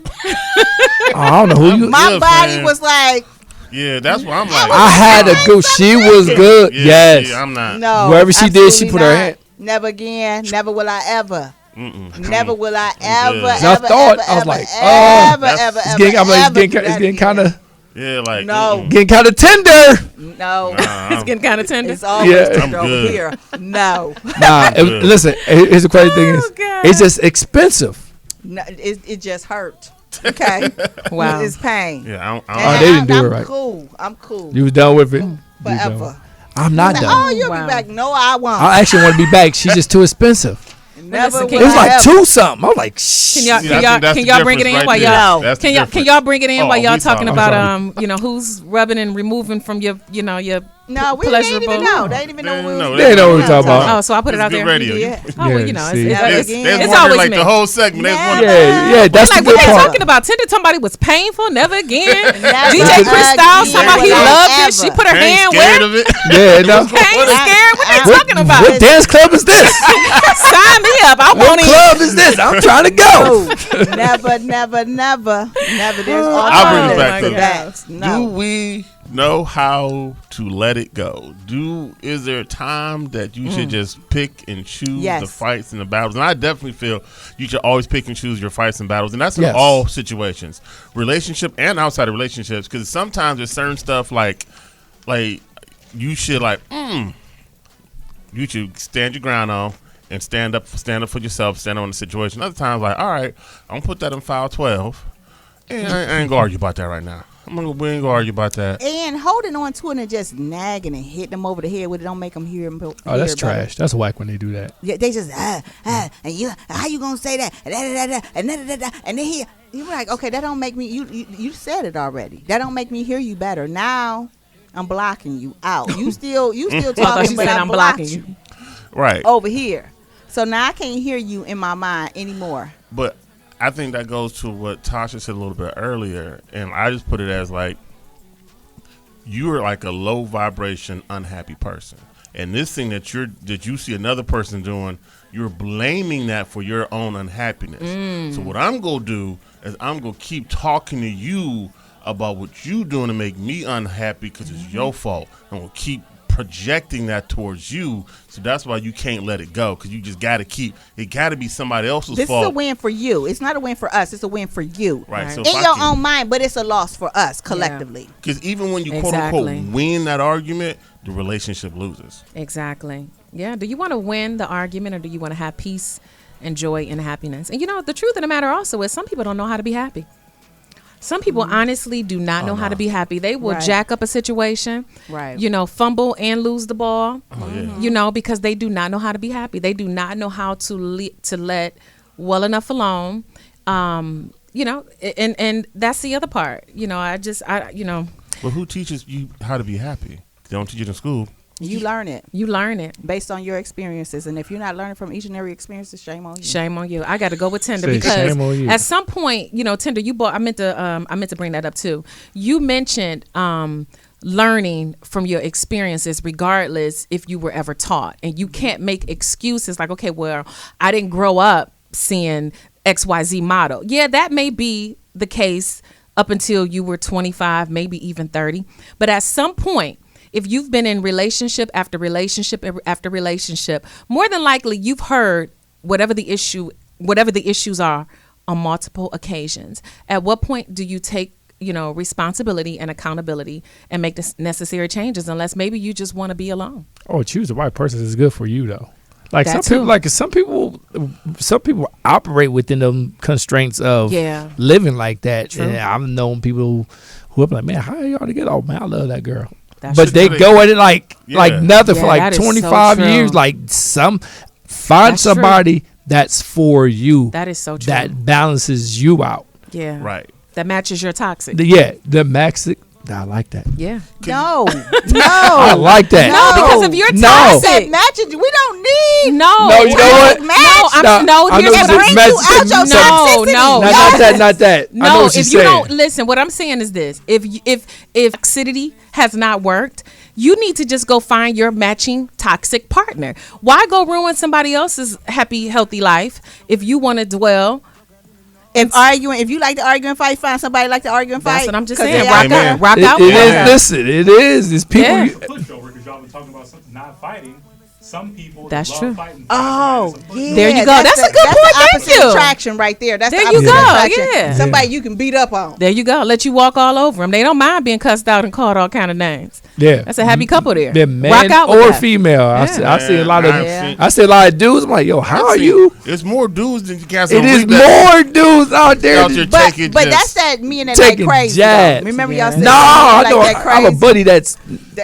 I don't know who you. My good, body man. was like, Yeah, that's what I'm like. I had a good. She was good. Yeah, Yes. yeah, I'm not. no. Wherever she did, she absolutely put her not. hand- Never again. Never will I ever. Never will I I'm ever, good. ever, I thought- ever, I was ever, like, ever, that's- ever, It's ever, getting, I'm like, ever it's do getting that kind again. of Yeah, like. No. getting kind of tender. No. It's getting kind of tender. It's always Yeah. just I'm over good. here. No. Nah, good. listen. Here's the crazy thing Oh, is, God. it's just expensive. No, it just hurt. Okay. Wow. It's pain. Yeah, And Oh, they didn't do I'm it right. cool. I'm cool. You was done with it. You was done. Forever. I'm not Like, done. oh, you'll Wow. be back. No, I won't. I actually want to be back. She's just too expensive. Never listen, will can It was I like ever. 2 something. I was like, Can y'all, See, can I y'all, think that's can the y'all bring it in difference while right y'all? there. That's the Can y'all, difference. y'all bring it in Oh, while y'all we talking talking. about I'm who's rubbing and removing from your, your No, we didn't even know. They didn't even know. They what we know. was They doing. know what we're talking about. Oh, so I put it It's out good there. radio. Yeah. Oh, well, Yeah, you know, see. it's, Never it's, again. They was it's wondering always like me. the whole segment. They was Never. wondering. Yeah, that's Like the what good they part. talking about? Tender somebody was painful, never again. Never DJ Chris Styles again. talking about he Never loved it. ever. She put her Ain't hand scared where? of it. Yeah, no. Ain't scared. What they What- talking about? What dance club is this? Sign me up. I What want it. club is this? I'm trying to go. No, never, never, never, never. There's I'll bring it alternatives back to to that. Do No. we know how to let it go? Is there a time that you should just pick and choose Yes. the fights and the battles? And I definitely feel you should always pick and choose your fights and battles, and that's in Yes. all situations, relationship and outside of relationships. Because sometimes there's certain stuff like you should you should stand your ground on. And stand up for yourself, stand on the situation. Other times, like, all right, I'm gonna put that in file 12, and I ain't gonna argue about that right now. We ain't gonna argue about that. And holding on to it and just nagging and hitting them over the head with it don't make them hear them. Oh, that's trash. That's whack when they do that. Yeah, they just and you how you gonna say that and then you're like, okay, that don't make me. You said it already. That don't make me hear you better. Now I'm blocking you out. You still I thought talking, she but said I I'm blocked blocking you you. Right. over here. So now I can't hear you in my mind anymore. But I think that goes to what Tasha said a little bit earlier, and I just put it as like you are like a low vibration, unhappy person. and this thing that you see another person doing, you're blaming that for your own unhappiness. So what I'm gonna do is I'm gonna keep talking to you about what you doing to make me unhappy because it's your fault. I'm gonna keep projecting that towards you, so that's why you can't let it go, because you just got to keep it. Got to be somebody else's This fault. is a win for you. It's not a win for us. It's a win for you, Right. So in your own mind. But it's a loss for us collectively. because even when you quote Exactly. unquote win that argument, the relationship loses. Exactly. Yeah. Do you want to win the argument, or do you want to have peace and joy and happiness? And the truth of the matter also is some people don't know how to be happy. Some people honestly do not know how to be happy. They will Right. jack up a situation, Right. Fumble and lose the ball, Oh, yeah. because they do not know how to be happy. They do not know how to let well enough alone. And that's the other part. But who teaches you how to be happy? They don't teach it in school. You learn it You learn it. based on your experiences, and if you're not learning from each and every experience, shame on you. Shame on you. I got to go with Tinder Say because shame on you. at some point, Tinder. I meant to bring that up too. You mentioned learning from your experiences, regardless if you were ever taught, and you can't make excuses like, okay, well, I didn't grow up seeing XYZ model. Yeah, that may be the case up until you were 25, maybe even 30, but at some point, if you've been in relationship after relationship after relationship, more than likely you've heard whatever the issues are on multiple occasions. At what point do you take, responsibility and accountability and make the necessary changes, unless maybe you just want to be alone? Oh, choose the right person is good for you though. Like That some people operate within them constraints of Yeah. living like that. True. And I've known people who are like, man, how y'all together? Oh man, I love that girl. That's But they true. go at it like Yeah. nothing Yeah, for like that is so 25 true. years. Like find That's true. somebody that's for you. That is so true. That balances you out. Yeah. Right. That matches your toxic. The maxic. I like that. Yeah. No, I no. like that. No, because if you're No. toxic. That matches. We don't need. No. No, you know what? Match. I Here's know what it's I'm bring you out your toxicity. No. Not that. I know No, what you're if you saying. don't listen, what I'm saying is this: if toxicity has not worked, you need to just go find your matching toxic partner. Why go ruin somebody else's happy, healthy life if you want to dwell? If you like to argue and fight, find somebody like to argue and fight. That's what I'm just 'Cause saying. they Rock out there. Amen. out, rock out. It with is. them. Listen, it is. It's people. Yeah. Pushover because y'all been talking about something not fighting. Some people That's love true. fighting. Oh, yeah. There you go. That's a good point. the Thank opposite you. attraction right there. That's There the you opposite go. attraction. Yeah. Somebody you can beat up on. There you go. Let you walk all over them. They don't mind being cussed out and called all kind of names. Yeah. That's a happy couple there. They're man Rock out with or that. female. I see a lot of. Yeah. I see a lot of dudes. I'm like, yo, how are you? It's more dudes than you guys. It is more dudes out there. Out there But taking but just- that's that me and that like taking crazy. jabs. Though. Remember Yeah. y'all said No, me I like know. that I crazy. have a buddy that's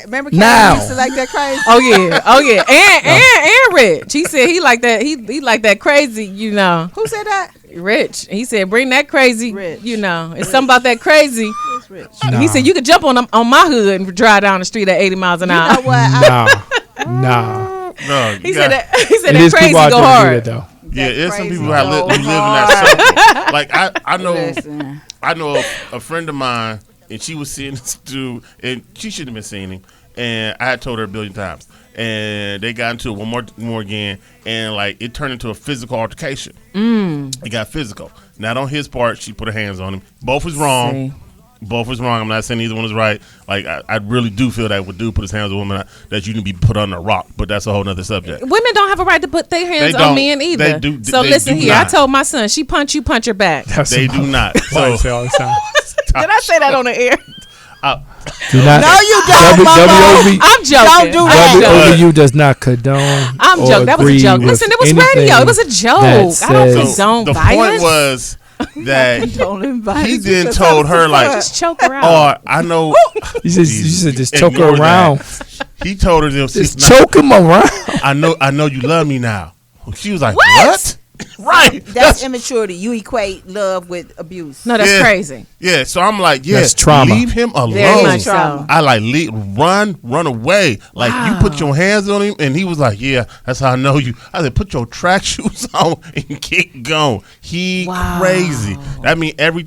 Remember Now. Kevin used to like that crazy. Oh yeah, and Rich. He said he like that. He like that crazy. Who said that? Rich. He said bring that crazy. Rich. It's something about that crazy. Who's Rich? Nah. He said you could jump on my hood and drive down the street at 80 miles an You hour. know what? nah. No, He said that. He said It that is crazy people out go there who do hard. that though. Yeah, That it's some crazy people who live in go that circle. Like I know, Listen. I know a friend of mine, and she was seeing this dude, and she shouldn't have been seeing him. And I had told her a billion times, and they got into it one more again, and like it turned into a physical altercation. It got physical. Not on his part. She put her hands on him. Both was wrong. See. Both was wrong. I'm not saying either one is right. Like I really do feel that when dude put his hands on a woman, that you can be put under a rock. But that's a whole nother subject. Women don't have a right to put their hands They on don't. men either. They do- So they listen do here. I not. told my son, she punch you, punch her back. That's They what do not. I So say all the time. Did I say that on the air? Do not. No, you don't, Mama. WOV I'm joking. Don't do that. WOVU does not condone. I'm or joking. That was a agree joke. with Listen, it was anything radio. It was a joke. that I don't says- condone the violence. point was that Don't invite he us then because told I'm her like, Just choke her out. "Oh, I know." You said just choke her Ignore that. around. He told her, Just choke him around. I know you love me now." She was like, What? "What?" Right. That's immaturity. You equate love with abuse. No, that's Yeah. crazy. Yeah, so I'm like, That's trauma. leave him alone. Very much so. Trauma. I like run away. Like you put your hands on him, and he was like, "Yeah, that's how I know you." I said, "Put your track shoes on and get going." He crazy. That means every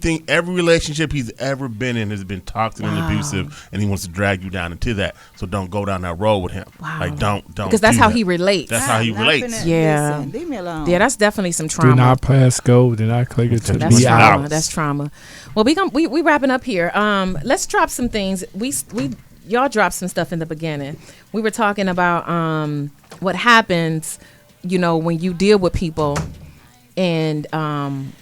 relationship he's ever been in has been toxic and abusive, and he wants to drag you down into that. So don't go down that road with him. Like don't Because that's do how that. he relates. That's how he I'm not relates. finna- Yeah. listen, leave me alone. Yeah, that's definitely some Do trauma. not pass go. Do not click it to That's be trauma. out. That's trauma. Well, we wrapping up here. Let's drop some things. We y'all dropped some stuff in the beginning. We were talking about what happens, when you deal with people and and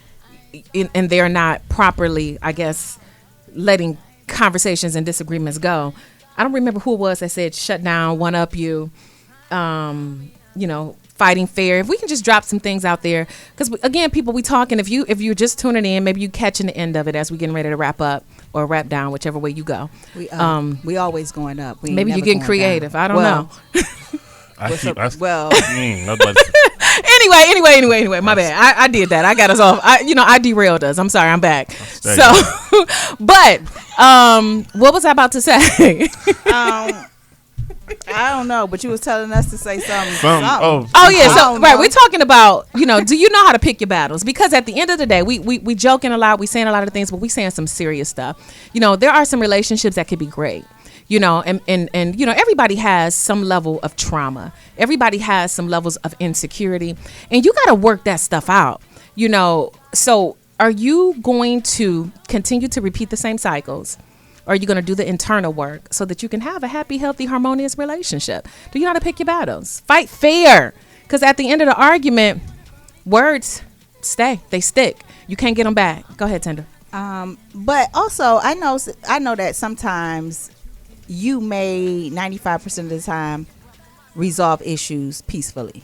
they're not properly, I guess, letting conversations and disagreements go. I don't remember who it was that said shut down, one up you, fighting fair. If we can just drop some things out there, because again, people, we talking. If you're just tuning in, maybe you catching the end of it as we getting ready to wrap up or wrap down, whichever way you go. We always going up. We ain't Maybe never you're getting going creative. down. I don't know. Well, Anyway, my bad. I did that. I got us off. I derailed us. I'm sorry. I'm back. Stay. So, but what was I about to say? I don't know, but you was telling us to say something. Oh, Oh yeah, I so don't right, know. we're talking about, do you know how to pick your battles? Because at the end of the day, we joking a lot, we saying a lot of things, but we saying some serious stuff. There are some relationships that could be great. And everybody has some level of trauma. Everybody has some levels of insecurity, and you got to work that stuff out. So are you going to continue to repeat the same cycles? Or are you going to do the internal work so that you can have a happy, healthy, harmonious relationship? Do you know how to pick your battles? Fight fair. Because at the end of the argument, words they stick. You can't get them back. Go ahead, Tender. But also, I know that sometimes you may 95% of the time resolve issues peacefully,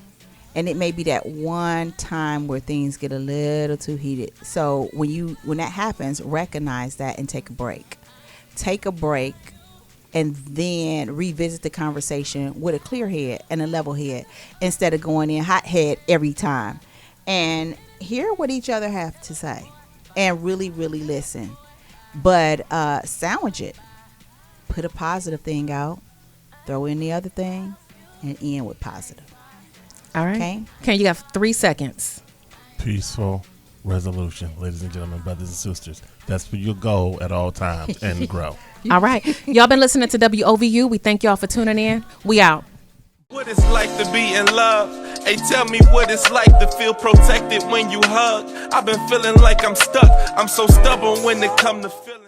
and it may be that one time where things get a little too heated. So when that happens, recognize that and take a break. Take a break and then revisit the conversation with a clear head and a level head instead of going in hot head every time, and hear what each other have to say and really, really listen. But sandwich it. Put a positive thing out, throw in the other thing, and end with positive. All right. Okay, you got 3 seconds. peaceful resolution, ladies and gentlemen, brothers and sisters. That's for your goal at all times, and grow. All right. Y'all been listening to WOVU. We thank y'all for tuning in. We out. What it's like to be in love. Hey, tell me what it's like to feel protected when you hug. I've been feeling like I'm stuck. I'm so stubborn when it come to feeling.